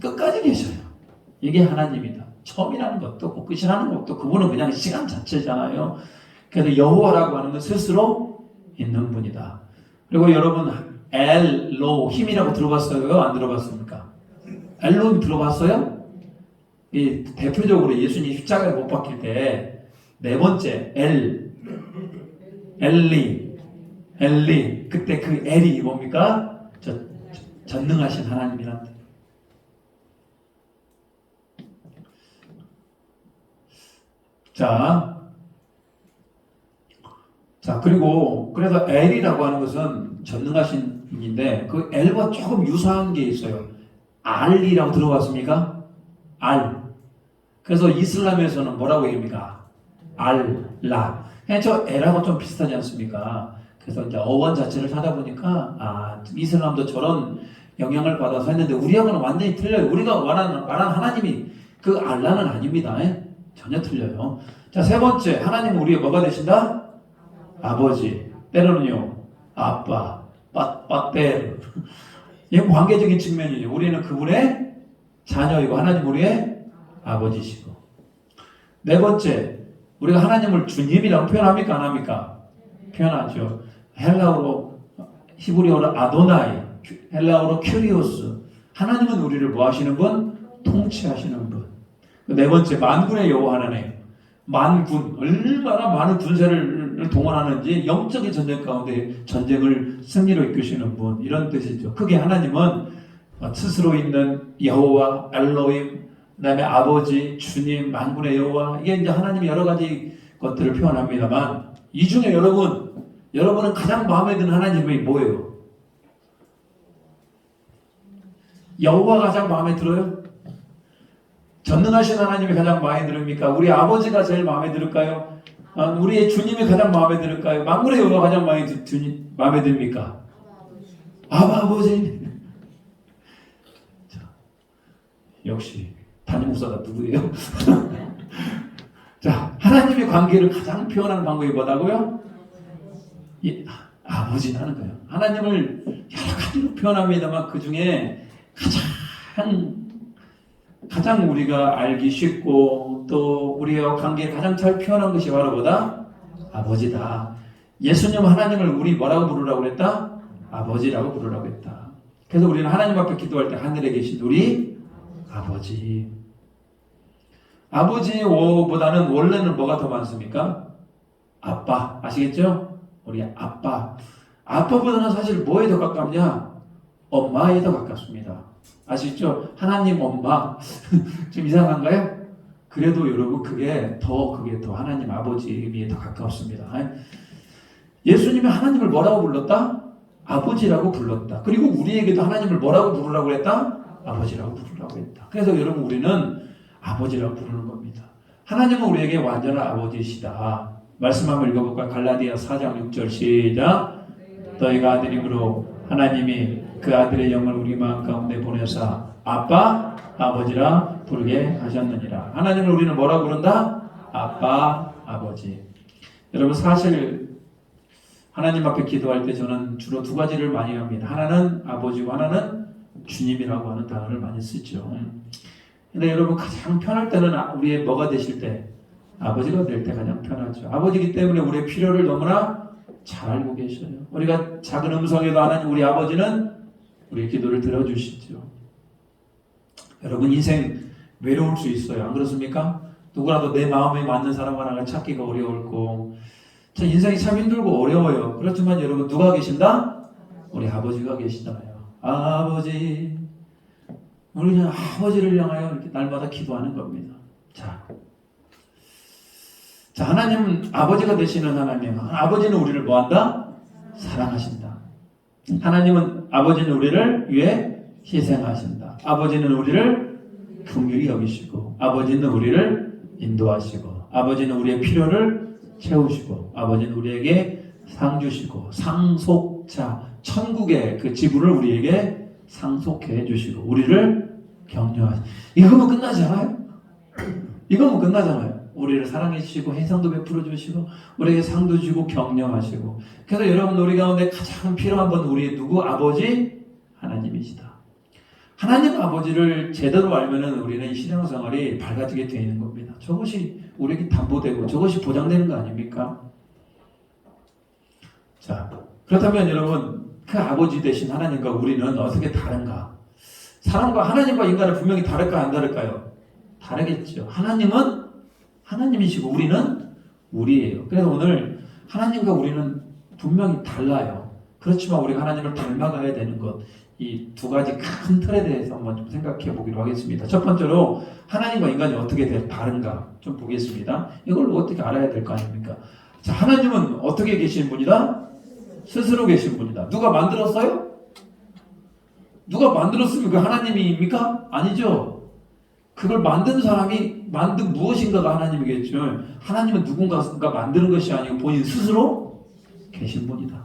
Speaker 3: 끝까지 계셔요. 이게 하나님이다. 처음이라는 것도 없고 끝이라는 것도 없고, 그분은 그냥 시간 자체잖아요. 그래서 여호와라고 하는 건 스스로 있는 분이다. 그리고 여러분 엘로힘이라고 들어봤어요? 안 들어봤습니까? 엘로힘 들어봤어요? 이 대표적으로 예수님 십자가에 못 박힐 때 네 번째 엘리 그때 그 엘이 뭡니까? 전능하신 하나님이란 뜻. 자, 그리고 그래서 엘이라고 하는 것은 전능하신 분인데 그 엘과 조금 유사한 게 있어요. 알이라고 들어봤습니까? 알. 그래서 이슬람에서는 뭐라고 얘기합니까? 알라. 저 엘하고 좀 비슷하지 않습니까? 그래서 이제 어원 자체를 찾아보니까 이슬람도 저런 영향을 받아서 했는데 우리하고는 완전히 틀려요. 우리가 말하는 하나님이 그 알라는 아닙니다. 전혀 틀려요. 자, 세 번째, 하나님은 우리의 뭐가 되신다? 아버지, 때로는요 아빠, 빠떼르. 이건 관계적인 측면이죠. 우리는 그분의 자녀이고 하나님 우리의 아버지시고. 네 번째, 우리가 하나님을 주님이라고 표현합니까? 안 합니까? 표현하죠. 헬라어로, 히브리어로 아도나이, 헬라어로 큐리오스. 하나님은 우리를 뭐 하시는 분? 통치하시는 분. 네 번째, 만군의 여호와 하나님. 만군, 얼마나 많은 군사를 동원하는지 영적인 전쟁 가운데 전쟁을 승리로 이끄시는 분, 이런 뜻이죠. 크게 하나님은 스스로 있는 여호와, 엘로힘, 그 다음에 아버지, 주님, 만군의 여호와, 이게 이제 하나님의 여러 가지 것들을 표현합니다만 이 중에 여러분은 가장 마음에 드는 하나님이 뭐예요? 여호와가 가장 마음에 들어요? 전능하신 하나님이 가장 마음에 들습니까? 우리 아버지가 제일 마음에 들을까요? 우리의 주님이 가장 마음에 들을까요? 만군의 여호와가 가장 마음에 듭니까? 아버지. 자, 역시 담임 목사가 누구예요? 자, 하나님의 관계를 가장 표현하는 방법이 뭐다고요? 아버지 하는 거예요. 하나님을 여러 가지로 표현합니다만 그 중에 가장 우리가 알기 쉽고 또 우리와 관계를 가장 잘 표현한 것이 바로 뭐다? 아버지다. 예수님 하나님을 우리 뭐라고 부르라고 그랬다? 아버지라고 부르라고 했다. 그래서 우리는 하나님 앞에 기도할 때 하늘에 계신 우리 아버지. 아버지보다는 원래는 뭐가 더 많습니까? 아빠. 아시겠죠? 우리 아빠. 아빠보다는 사실 뭐에 더 가깝냐? 엄마에 더 가깝습니다. 아시죠? 하나님 엄마. 좀 이상한가요? 그래도 여러분 그게 더 하나님 아버지에 더 가깝습니다. 예수님이 하나님을 뭐라고 불렀다? 아버지라고 불렀다. 그리고 우리에게도 하나님을 뭐라고 부르라고 했다? 아버지라고 부르라고 했다. 그래서 여러분 우리는 아버지라고 부르는 겁니다. 하나님은 우리에게 완전한 아버지시다. 말씀 한번 읽어볼까요? 갈라디아 4장 6절 시작. 너희가 아들임으로 하나님이 그 아들의 영을 우리 마음 가운데 보내사 아빠, 아버지라 부르게 하셨느니라. 하나님을 우리는 뭐라고 부른다? 아빠, 아버지. 여러분 사실 하나님 앞에 기도할 때 저는 주로 두 가지를 많이 합니다. 하나는 아버지고 하나는 주님이라고 하는 단어를 많이 쓰죠. 근데 여러분 가장 편할 때는 우리의 뭐가 되실 때? 아버지가 될 때 가장 편하죠. 아버지이기 때문에 우리의 필요를 너무나 잘 알고 계셔요. 우리가 작은 음성에도 하나님 우리 아버지는 우리의 기도를 들어주시죠. 여러분 인생 외로울 수 있어요. 안 그렇습니까? 누구라도 내 마음에 맞는 사람 하나를 찾기가 어려울고 참 인생이 참 힘들고 어려워요. 그렇지만 여러분 누가 계신다? 우리 아버지가 계시잖아요. 아버지, 우리는 아버지를 향하여 이렇게 날마다 기도하는 겁니다. 자, 하나님은 아버지가 되시는 하나님. 아버지는 우리를 뭐한다? 사랑하신다. 하나님은 아버지는 우리를 위해 희생하신다. 아버지는 우리를 긍휼히 여기시고, 아버지는 우리를 인도하시고, 아버지는 우리의 필요를 채우시고, 아버지는 우리에게 상 주시고, 상속자, 천국의 그 지분을 우리에게 상속해 주시고, 우리를 격려하시고. 이거면 끝나지 않아요? 이거면 끝나잖아요. 우리를 사랑해 주시고 해상도 베풀어 주시고 우리에게 상도 주고 격려하시고. 그래서 여러분 우리 가운데 가장 필요한 분 우리의 누구? 아버지 하나님이시다. 하나님 아버지를 제대로 알면은 우리는 신앙생활이 밝아지게 되는 겁니다. 저것이 우리에게 담보되고 저것이 보장되는 거 아닙니까? 자, 그렇다면 여러분 그 아버지 되신 하나님과 우리는 어떻게 다른가? 사람과 하나님과 인간은 분명히 다를까 안 다를까요? 다르겠죠. 하나님은 하나님이시고 우리는 우리예요. 그래서 오늘 하나님과 우리는 분명히 달라요. 그렇지만 우리가 하나님을 닮아가야 되는 것, 이 두 가지 큰 틀에 대해서 한번 좀 생각해 보기로 하겠습니다. 첫 번째로 하나님과 인간이 어떻게 다른가 좀 보겠습니다. 이걸 어떻게 알아야 될 거 아닙니까? 자, 하나님은 어떻게 계신 분이다? 스스로 계신 분이다. 누가 만들었어요? 누가 만들었으면 그 하나님입니까? 아니죠. 그걸 만든 사람이 만든 무엇인가가 하나님이겠죠. 하나님은 누군가가 만드는 것이 아니고 본인 스스로 계신 분이다.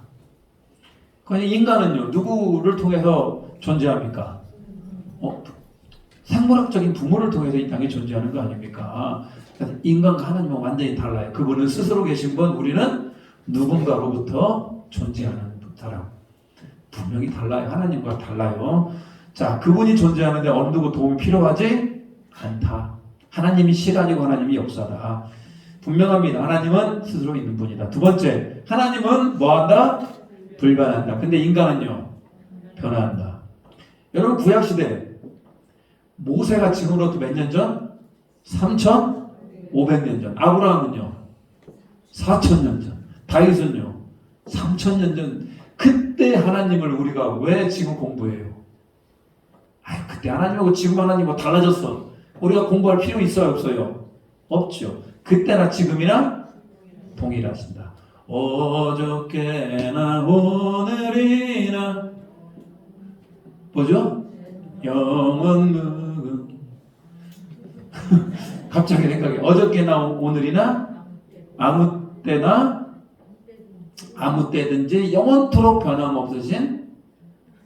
Speaker 3: 그러니 인간은요, 누구를 통해서 존재합니까? 생물학적인 부모를 통해서 이 땅에 존재하는 거 아닙니까? 인간과 하나님은 완전히 달라요. 그분은 스스로 계신 분, 우리는 누군가로부터 존재하는 사람. 분명히 달라요. 하나님과 달라요. 자, 그분이 존재하는데 어느 누구 도움이 필요하지 않다. 하나님이 시간이고 하나님이 역사다. 분명합니다. 하나님은 스스로 있는 분이다. 두 번째, 하나님은 뭐한다? 불변한다. 근데 인간은요, 변화한다. 여러분 구약시대 모세가 지금으로부터 몇 년 전? 3,500년 전. 아브라함은요 4,000년 전. 다윗은요 3,000년 전. 그때 하나님을 우리가 왜 지금 공부해요? 그때 하나님하고 지금 하나님 뭐 달라졌어. 우리가 공부할 필요 있어요 없어요? 없죠. 그때나 지금이나 동일하신다. 어저께나 오늘이나 뭐죠? 영원 무궁. 갑자기 생각이 어저께나 오늘이나 아무 때든지 영원토록 변함없으신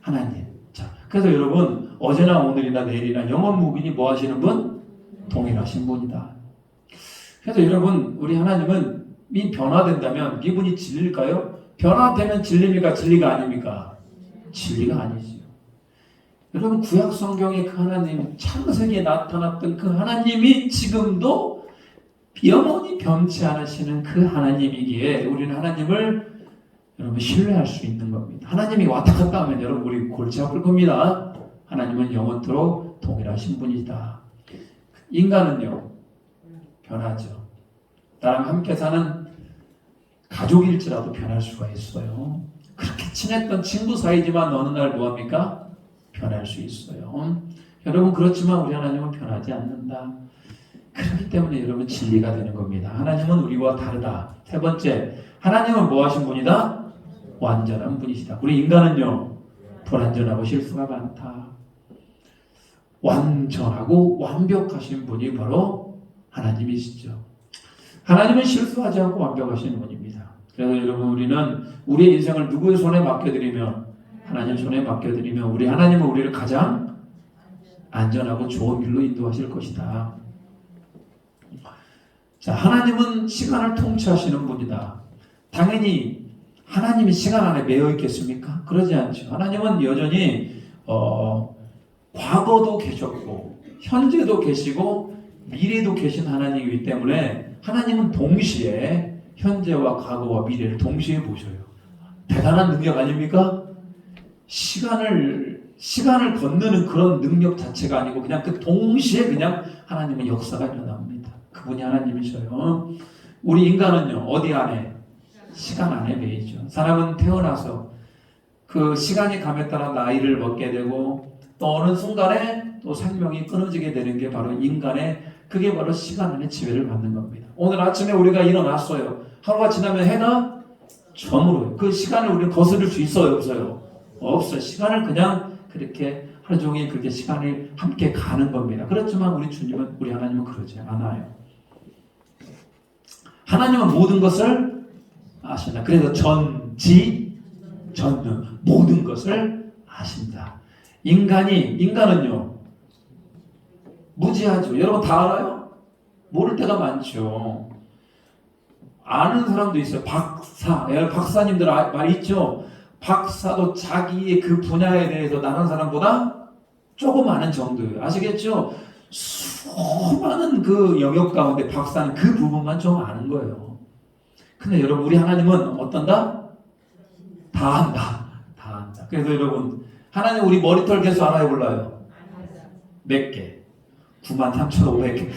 Speaker 3: 하나님. 자, 그래서 여러분 어제나 오늘이나 내일이나 영원 무궁이 뭐 하시는 분? 동일하신 분이다. 그래서 여러분 우리 하나님은 이 변화된다면 이분이 진리일까요? 변화되면 진리입니까? 진리가 아닙니까? 진리가 아니지요. 여러분 구약 성경의 그 하나님, 창세기에 나타났던 그 하나님이 지금도 영원히 변치 않으시는 그 하나님이기에 우리는 하나님을 여러분 신뢰할 수 있는 겁니다. 하나님이 왔다 갔다 하면 여러분 우리 골치 아플 겁니다. 하나님은 영원토록 동일하신 분이다. 인간은요 변하죠. 나랑 함께 사는 가족일지라도 변할 수가 있어요. 그렇게 친했던 친구 사이지만 어느 날 뭐합니까? 변할 수 있어요. 여러분 그렇지만 우리 하나님은 변하지 않는다. 그렇기 때문에 여러분 진리가 되는 겁니다. 하나님은 우리와 다르다. 세 번째, 하나님은 뭐 하신 분이다? 완전한 분이시다. 우리 인간은요 불완전하고 실수가 많다. 완전하고 완벽하신 분이 바로 하나님이시죠. 하나님은 실수하지 않고 완벽하신 분입니다. 그래서 여러분 우리는 우리의 인생을 누구의 손에 맡겨드리면 하나님 손에 맡겨드리면 우리 하나님은 우리를 가장 안전하고 좋은 길로 인도하실 것이다. 자, 하나님은 시간을 통치하시는 분이다. 당연히 하나님이 시간 안에 매여 있겠습니까? 그러지 않죠. 하나님은 여전히 과거도 계셨고 현재도 계시고 미래도 계신 하나님이기 때문에 하나님은 동시에 현재와 과거와 미래를 동시에 보셔요. 대단한 능력 아닙니까? 시간을 건너는 그런 능력 자체가 아니고 그냥 그 동시에 그냥 하나님의 역사가 일어납니다. 그분이 하나님이셔요. 우리 인간은요, 어디 안에? 시간 안에 매이죠. 사람은 태어나서 그 시간이 감에 따라 나이를 먹게 되고 또 어느 순간에 또 생명이 끊어지게 되는 게 바로 인간의, 그게 바로 시간 안에 지배를 받는 겁니다. 오늘 아침에 우리가 일어났어요. 하루가 지나면 해가 저물어요. 그 시간을 우리는 거스를 수 있어요, 없어요? 없어요. 시간을 그냥 그렇게 하루 종일 그렇게 시간이 함께 가는 겁니다. 그렇지만 우리 주님은, 우리 하나님은 그러지 않아요. 하나님은 모든 것을 아신다. 그래서 전지 전능 모든 것을 아신다. 인간은요 무지하죠. 여러분 다 알아요? 모를 때가 많죠. 아는 사람도 있어요. 박사님들 말 있죠. 박사도 자기의 그 분야에 대해서 다른 사람보다 조금 아는 정도예요. 아시겠죠? 수많은 그 영역 가운데 박사는 그 부분만 좀 아는 거예요. 근데 여러분 우리 하나님은 어떤다? 다 안다. 다 안다. 그래서 여러분 하나님 우리 머리털 개수 알아요, 몰라요? 몇 개? 93,500개.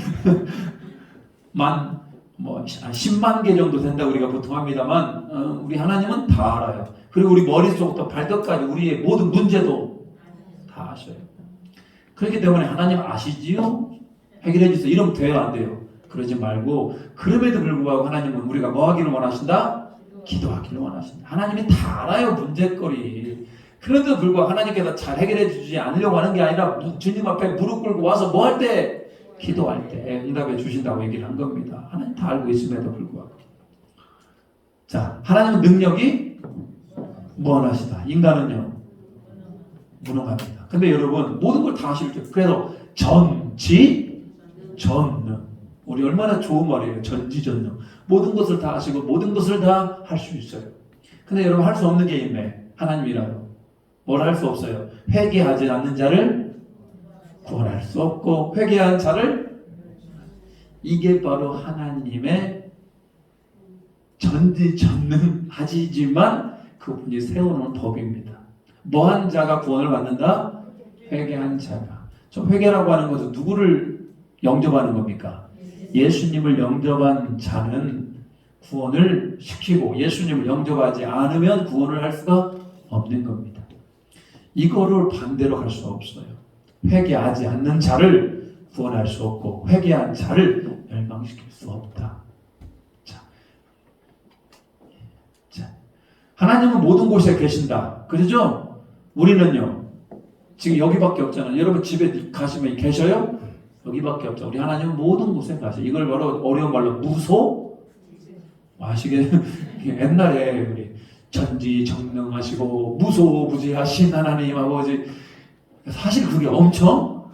Speaker 3: 10만 개 정도 된다고 우리가 보통 합니다만 우리 하나님은 다 알아요. 그리고 우리 머릿속부터 발끝까지 우리의 모든 문제도 다 아셔요. 그렇기 때문에 하나님 아시지요? 해결해 주세요. 이러면 돼요, 안 돼요? 그러지 말고 그럼에도 불구하고 하나님은 우리가 뭐 하기를 원하신다? 기도하기를 원하신다. 하나님이 다 알아요, 문제거리. 그런데도 불구하고 하나님께서 잘 해결해 주지 않으려고 하는 게 아니라 주님 앞에 무릎 꿇고 와서 뭐 할 때? 기도할 때 응답해 주신다고 얘기를 한 겁니다. 하나님 다 알고 있음에도 불구하고. 자, 하나님은 능력이 무한하시다. 인간은요 무능합니다. 근데 여러분 모든 걸 다 하실 때, 그래서 전지전능, 우리 얼마나 좋은 말이에요. 전지전능, 모든 것을 다 하시고 모든 것을 다 할 수 있어요. 근데 여러분 할 수 없는 게 있네. 하나님이라도 뭘 할 수 없어요. 회개하지 않는 자를 구원할 수 없고 회개한 자를, 이게 바로 하나님의 전지전능하지만 그분이 세워놓은 법입니다. 뭐한 자가 구원을 받는다? 회개한 자가. 저 회개라고 하는 것은 누구를 영접하는 겁니까? 예수님을 영접한 자는 구원을 시키고 예수님을 영접하지 않으면 구원을 할 수가 없는 겁니다. 이거를 반대로 할 수 없어요. 회개하지 않는 자를 구원할 수 없고 회개한 자를 멸망시킬 수 없다. 자, 하나님은 모든 곳에 계신다. 그렇죠? 우리는요 지금 여기밖에 없잖아요. 여러분 집에 가시면 계셔요? 여기밖에 없죠. 우리 하나님은 모든 곳에 가셔. 이걸 바로 어려운 말로 아시게 옛날에 우리 전지전능하시고 무소부지하신 하나님 아버지, 사실 그게 엄청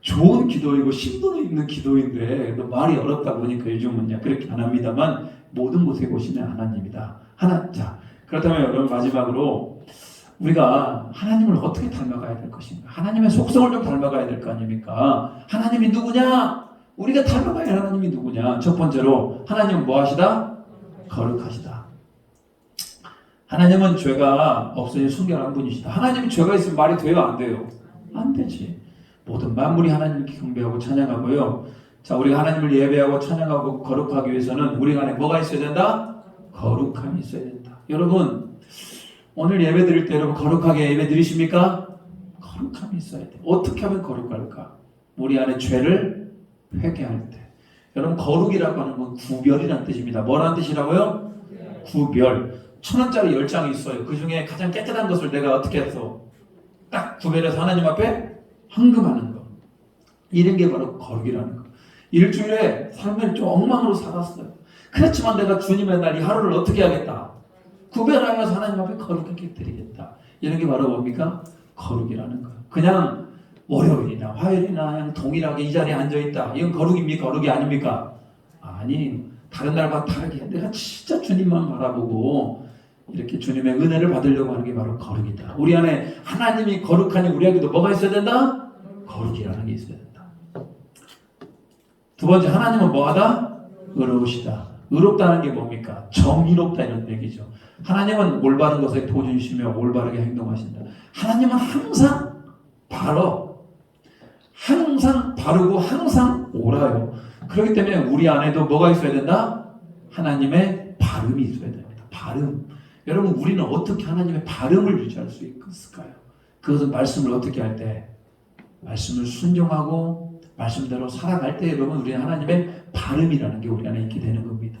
Speaker 3: 좋은 기도이고 심도 있는 기도인데 말이 어렵다 보니까 요즘은 그렇게 안 합니다만 모든 곳에 오시는 하나님이다. 자, 그렇다면 여러분 마지막으로 우리가 하나님을 어떻게 닮아가야 될 것인가? 하나님의 속성을 좀 닮아가야 될 거 아닙니까? 하나님이 누구냐? 우리가 닮아가야 할 하나님이 누구냐? 첫 번째로 하나님은 뭐 하시다? 거룩하시다. 하나님은 죄가 없으니 순결한 분이시다. 하나님이 죄가 있으면 말이 돼요, 안 돼요? 안 되지. 모든 만물이 하나님께 경배하고 찬양하고요. 자, 우리가 하나님을 예배하고 찬양하고 거룩하기 위해서는 우리 안에 뭐가 있어야 된다? 거룩함이 있어야 된다. 여러분 오늘 예배 드릴 때 여러분 거룩하게 예배 드리십니까? 거룩함이 있어야 돼. 어떻게 하면 거룩할까? 우리 안에 죄를 회개할 때. 여러분 거룩이라고 하는 건 구별이라는 뜻입니다. 뭐라는 뜻이라고요? 구별. 1,000원짜리 10장이 있어요. 그 중에 가장 깨끗한 것을 내가 어떻게 해서 딱 구별해서 하나님 앞에 헌금하는 거. 이런 게 바로 거룩이라는 거. 일주일에 삶을 좀 엉망으로 살았어요. 그렇지만 내가 주님의 날 이 하루를 어떻게 하겠다? 구별하면서 하나님 앞에 거룩하게 드리겠다. 이런 게 바로 뭡니까? 거룩이라는 거. 그냥 월요일이나 화요일이나 그냥 동일하게 이 자리에 앉아있다. 이건 거룩입니까? 거룩이 아닙니까? 아니, 다른 날과 다르게 내가 진짜 주님만 바라보고 이렇게 주님의 은혜를 받으려고 하는 게 바로 거룩이다. 우리 안에 하나님이 거룩하니 우리에게도 뭐가 있어야 된다? 거룩이라는 게 있어야 된다. 두 번째, 하나님은 뭐하다? 의로우시다. 의롭다는 게 뭡니까? 정의롭다 이런 얘기죠. 하나님은 올바른 것에 도주시며 올바르게 행동하신다. 하나님은 항상 항상 바르고 항상 옳아요. 그렇기 때문에 우리 안에도 뭐가 있어야 된다? 하나님의 바름이 있어야 됩니다. 바름. 여러분, 우리는 어떻게 하나님의 바름을 유지할 수 있을까요? 그것은 말씀을 어떻게 할 때? 말씀을 순종하고 말씀대로 살아갈 때 여러분, 우리는 하나님의 바름이라는 게 우리 안에 있게 되는 겁니다.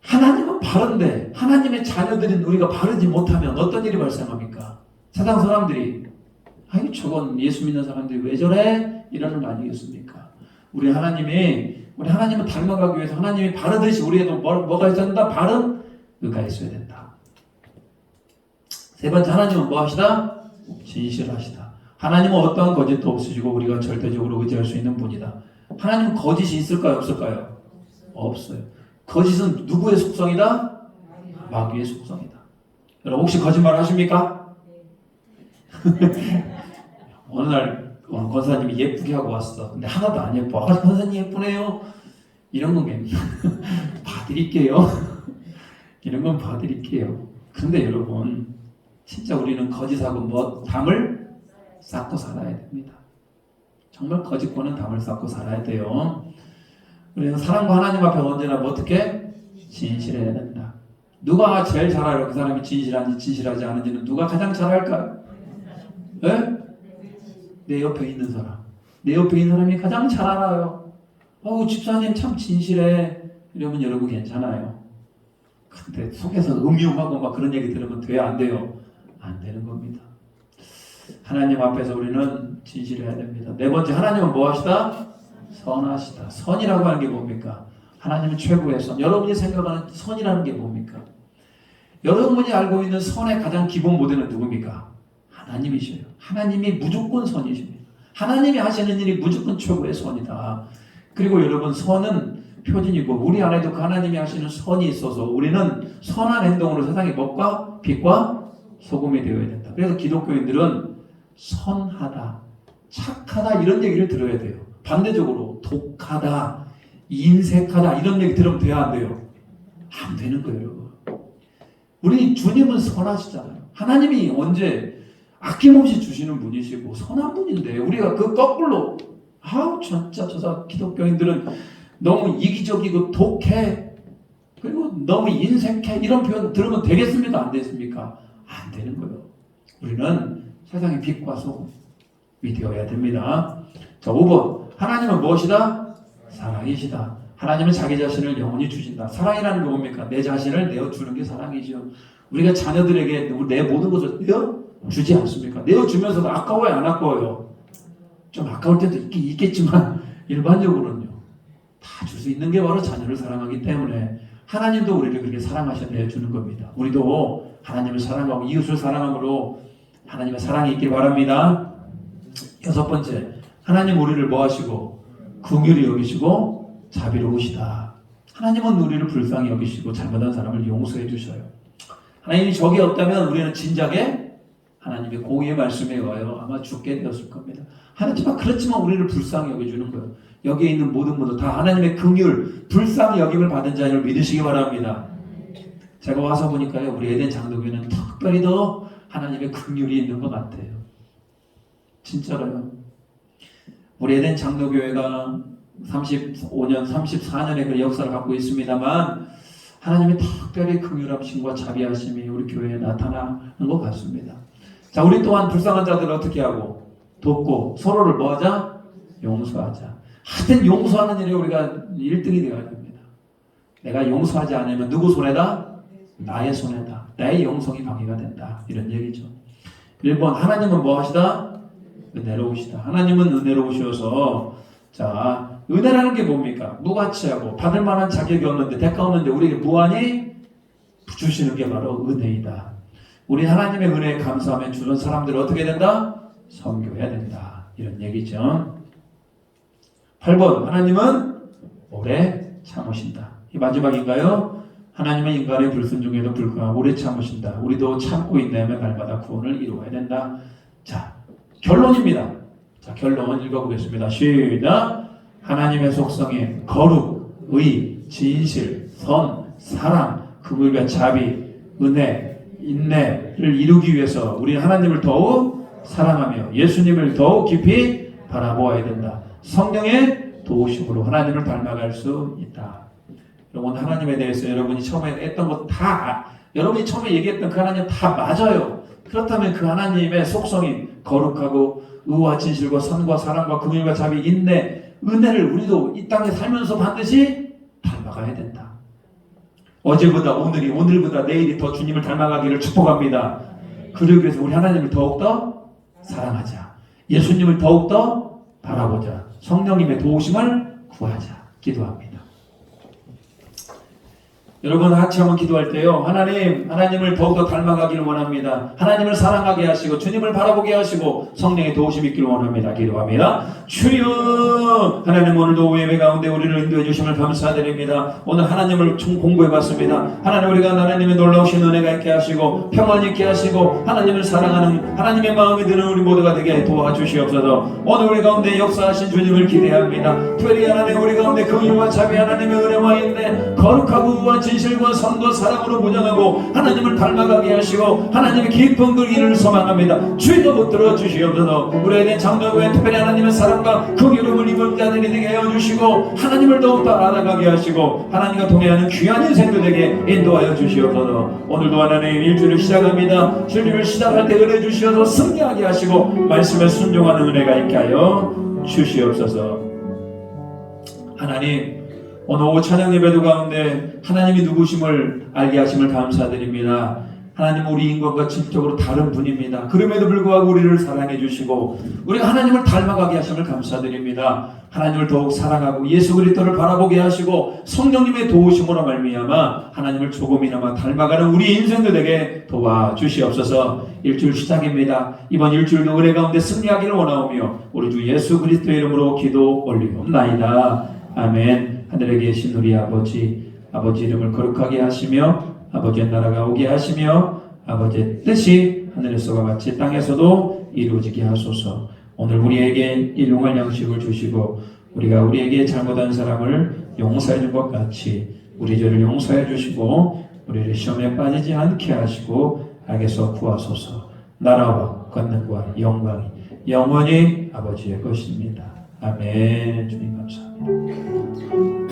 Speaker 3: 하나님은 바른데 하나님의 자녀들인 우리가 바르지 못하면 어떤 일이 발생합니까? 세상 사람들이 아이 저건 예수 믿는 사람들이 왜 저래? 이러는 거 아니겠습니까? 우리 하나님은 닮아가기 위해서 하나님이 바르듯이 우리에도 뭐가 있어야 된다? 바른 의가 있어야 된다. 세 번째, 하나님은 뭐 하시다? 진실하시다. 하나님은 어떠한 거짓도 없으시고 우리가 절대적으로 의지할 수 있는 분이다. 하나님은 거짓이 있을까요? 없을까요? 없어요. 거짓은 누구의 속성이다? 마귀의 속성이다. 여러분, 혹시 거짓말 하십니까? 어느 날 권사님이 예쁘게 하고 왔어. 근데 하나도 안 예뻐. 아, 권사님 예쁘네요. 이런 건 봐드릴게요. 이런 건 봐드릴게요. 근데 여러분, 진짜 우리는 거짓하고 담을 쌓고 살아야 됩니다. 정말 거짓과는 담을 쌓고 살아야 돼요. 우리는 사랑과 하나님 앞에 언제나 어떻게? 진실해야 된다. 누가 제일 잘 알아요? 그 사람이 진실한지 진실하지 않은지는 누가 가장 잘 알까요? 네? 내 옆에 있는 사람. 내 옆에 있는 사람이 가장 잘 알아요. 집사님 참 진실해. 이러면 여러분 괜찮아요. 근데 속에서 음흉하고 막 그런 얘기 들으면 돼요? 안 돼요? 안 되는 겁니다. 하나님 앞에서 우리는 진실해야 됩니다. 네 번째, 하나님은 뭐 하시다? 선하시다. 선이라고 하는 게 뭡니까? 하나님은 최고의 선. 여러분이 생각하는 선이라는 게 뭡니까? 여러분이 알고 있는 선의 가장 기본 모델은 누굽니까? 하나님이셔요. 하나님이 무조건 선이십니다. 하나님이 하시는 일이 무조건 최고의 선이다. 그리고 여러분, 선은 표준이고 우리 안에도 그 하나님이 하시는 선이 있어서 우리는 선한 행동으로 세상의 먹과 빛과 소금이 되어야 된다. 그래서 기독교인들은 선하다, 착하다 이런 얘기를 들어야 돼요. 반대적으로 독하다, 인색하다 이런 얘기 들으면 돼야 안 돼요? 안 되는 거예요, 여러분. 우리 주님은 선하시잖아요. 하나님이 언제 아낌없이 주시는 분이시고 선한 분인데 우리가 그 거꾸로 진짜 저 기독교인들은 너무 이기적이고 독해 그리고 너무 인색해 이런 표현 들으면 되겠습니까? 안 되겠습니까? 안 되는 거예요. 우리는 세상의 빛과 소금이 되어야 됩니다. 자, 5번. 하나님은 무엇이다? 사랑이시다. 하나님은 자기 자신을 영원히 주신다. 사랑이라는 게 뭡니까? 내 자신을 내어주는 게 사랑이죠. 우리가 자녀들에게 내 모든 것을 내어주지 않습니까? 내어주면서도 아까워요? 안 아까워요? 좀 아까울 때도 있겠지만 일반적으로는요. 다 줄 수 있는 게 바로 자녀를 사랑하기 때문에 하나님도 우리를 그렇게 사랑하셔 내어주는 겁니다. 우리도 하나님을 사랑하고 이웃을 사랑함으로 하나님의 사랑이 있길 바랍니다. 여섯 번째, 하나님 우리를 뭐 하시고? 긍휼히 여기시고 자비로우시다. 하나님은 우리를 불쌍히 여기시고 잘못한 사람을 용서해 주셔요. 하나님이 적이 없다면 우리는 진작에 하나님의 공의의 말씀에 의하여 아마 죽게 되었을 겁니다. 하나님은 그렇지만 우리를 불쌍히 여겨주는 거예요. 여기에 있는 모든 분들 다 하나님의 긍휼, 불쌍히 여김을 받은 자를 믿으시기 바랍니다. 제가 와서 보니까요, 우리 에덴 장로교회는 특별히 더 하나님의 긍휼이 있는 것 같아요. 진짜로요. 우리 에덴 장로교회가 35년, 34년의 그 역사를 갖고 있습니다만 하나님의 특별히 긍휼하심과 자비하심이 우리 교회에 나타나는 것 같습니다. 자, 우리 또한 불쌍한 자들을 어떻게 하고 돕고 서로를 뭐하자? 용서하자. 하여튼 용서하는 일에 우리가 1등이 되어야 됩니다. 내가 용서하지 않으면 누구 손해다? 나의 손해다. 나의 영성이 방해가 된다. 이런 얘기죠. 1번, 하나님은 뭐 하시다? 은혜로우시다. 하나님은 은혜로우셔서 자, 은혜라는 게 뭡니까? 무가치하고 받을 만한 자격이 없는데 대가 없는데 우리에게 무한히 주시는 게 바로 은혜이다. 우리 하나님의 은혜에 감사하면 주는 사람들을 어떻게 된다? 섬겨야 된다. 이런 얘기죠. 8번, 하나님은 오래 참으신다. 이 마지막인가요? 하나님은 인간의 불순종에도 불구하고 오래 참으신다. 우리도 참고 있다면 날마다 구원을 이루어야 된다. 자, 결론입니다. 자, 결론 읽어보겠습니다. 시작. 하나님의 속성인 거룩, 의, 진실, 선, 사랑, 긍휼과 자비, 은혜, 인내를 이루기 위해서 우리는 하나님을 더욱 사랑하며 예수님을 더욱 깊이 바라보아야 된다. 성령의 도우심으로 하나님을 닮아갈 수 있다. 여러분, 하나님에 대해서 여러분이 처음에 했던 것 다, 여러분이 처음에 얘기했던 그 하나님 다 맞아요. 그렇다면 그 하나님의 속성인 거룩하고 의와 진실과 선과 사랑과 긍휼과 자비, 인내, 은혜를 우리도 이 땅에 살면서 반드시 닮아가야 된다. 어제보다 오늘이, 오늘보다 내일이 더 주님을 닮아가기를 축복합니다. 그러기 위해서 우리 하나님을 더욱더 사랑하자. 예수님을 더욱더 바라보자. 성령님의 도우심을 구하자. 기도합니다. 여러분, 같이 한번 기도할 때요, 하나님을 더욱더 닮아가기를 원합니다. 하나님을 사랑하게 하시고 주님을 바라보게 하시고 성령의 도우심이 있기를 원합니다. 기도합니다. 주여, 하나님, 오늘도 예배 가운데 우리를 인도해 주심을 감사드립니다. 오늘 하나님을 공부해 봤습니다. 하나님, 우리가 하나님의 놀라우신 은혜가 있게 하시고 평안이 있게 하시고 하나님을 사랑하는 하나님의 마음이 드는 우리 모두가 되게 도와주시옵소서. 오늘 우리 가운데 역사하신 주님을 기대합니다. 특별히 하나님, 우리 가운데 긍휼과 자비, 하나님의 은혜와 인내, 거룩하고 우와 진실과 선과 사랑으로 무장하고 하나님을 닮아가게 하시고 하나님의 깊은 그 길을 소망합니다. 주의도 붙들어 주시옵소서. 우리에 대한 장로교회 특별히 하나님의 사랑과 긍휼을 입은 자들이 되게 해주시고 하나님을 더욱더 알아가게 하시고 하나님과 동행하는 귀한 인생도 되게 인도하여 주시옵소서. 오늘도 하나님 일주일을 시작합니다. 주님을 시작할 때 은혜 주시어서 승리하게 하시고 말씀에 순종하는 은혜가 있게 하여 주시옵소서. 하나님, 오늘 오후 찬양 예배도 가운데 하나님이 누구심을 알게 하심을 감사드립니다. 하나님, 우리 인간과 질적으로 다른 분입니다. 그럼에도 불구하고 우리를 사랑해 주시고 우리가 하나님을 닮아가게 하심을 감사드립니다. 하나님을 더욱 사랑하고 예수 그리스도를 바라보게 하시고 성령님의 도우심으로 말미암아 하나님을 조금이나마 닮아가는 우리 인생도 되게 도와주시옵소서. 일주일 시작입니다. 이번 일주일도 은혜 가운데 승리하기를 원하오며 우리 주 예수 그리스도의 이름으로 기도 올리옵나이다. 아멘. 하늘에 계신 우리 아버지 이름을 거룩하게 하시며 아버지의 나라가 오게 하시며 아버지의 뜻이 하늘에서와 같이 땅에서도 이루어지게 하소서. 오늘 우리에게 일용할 양식을 주시고 우리가 우리에게 잘못한 사람을 용서해 준 것 같이 우리 죄를 용서해 주시고 우리를 시험에 빠지지 않게 하시고 악에서 구하소서. 나라와 권능과 영광이 영원히 아버지의 것입니다. 아멘. 주님 감사합니다.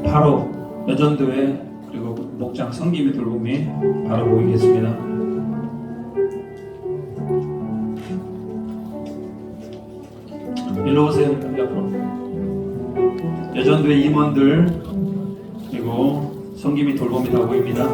Speaker 3: 바로 여전도회 그리고 목장 성김이 돌봄이 바로 보이겠습니다. 일로 오세요. 옆으로. 여전도회 임원들 그리고 성김이 돌봄이 다 보입니다.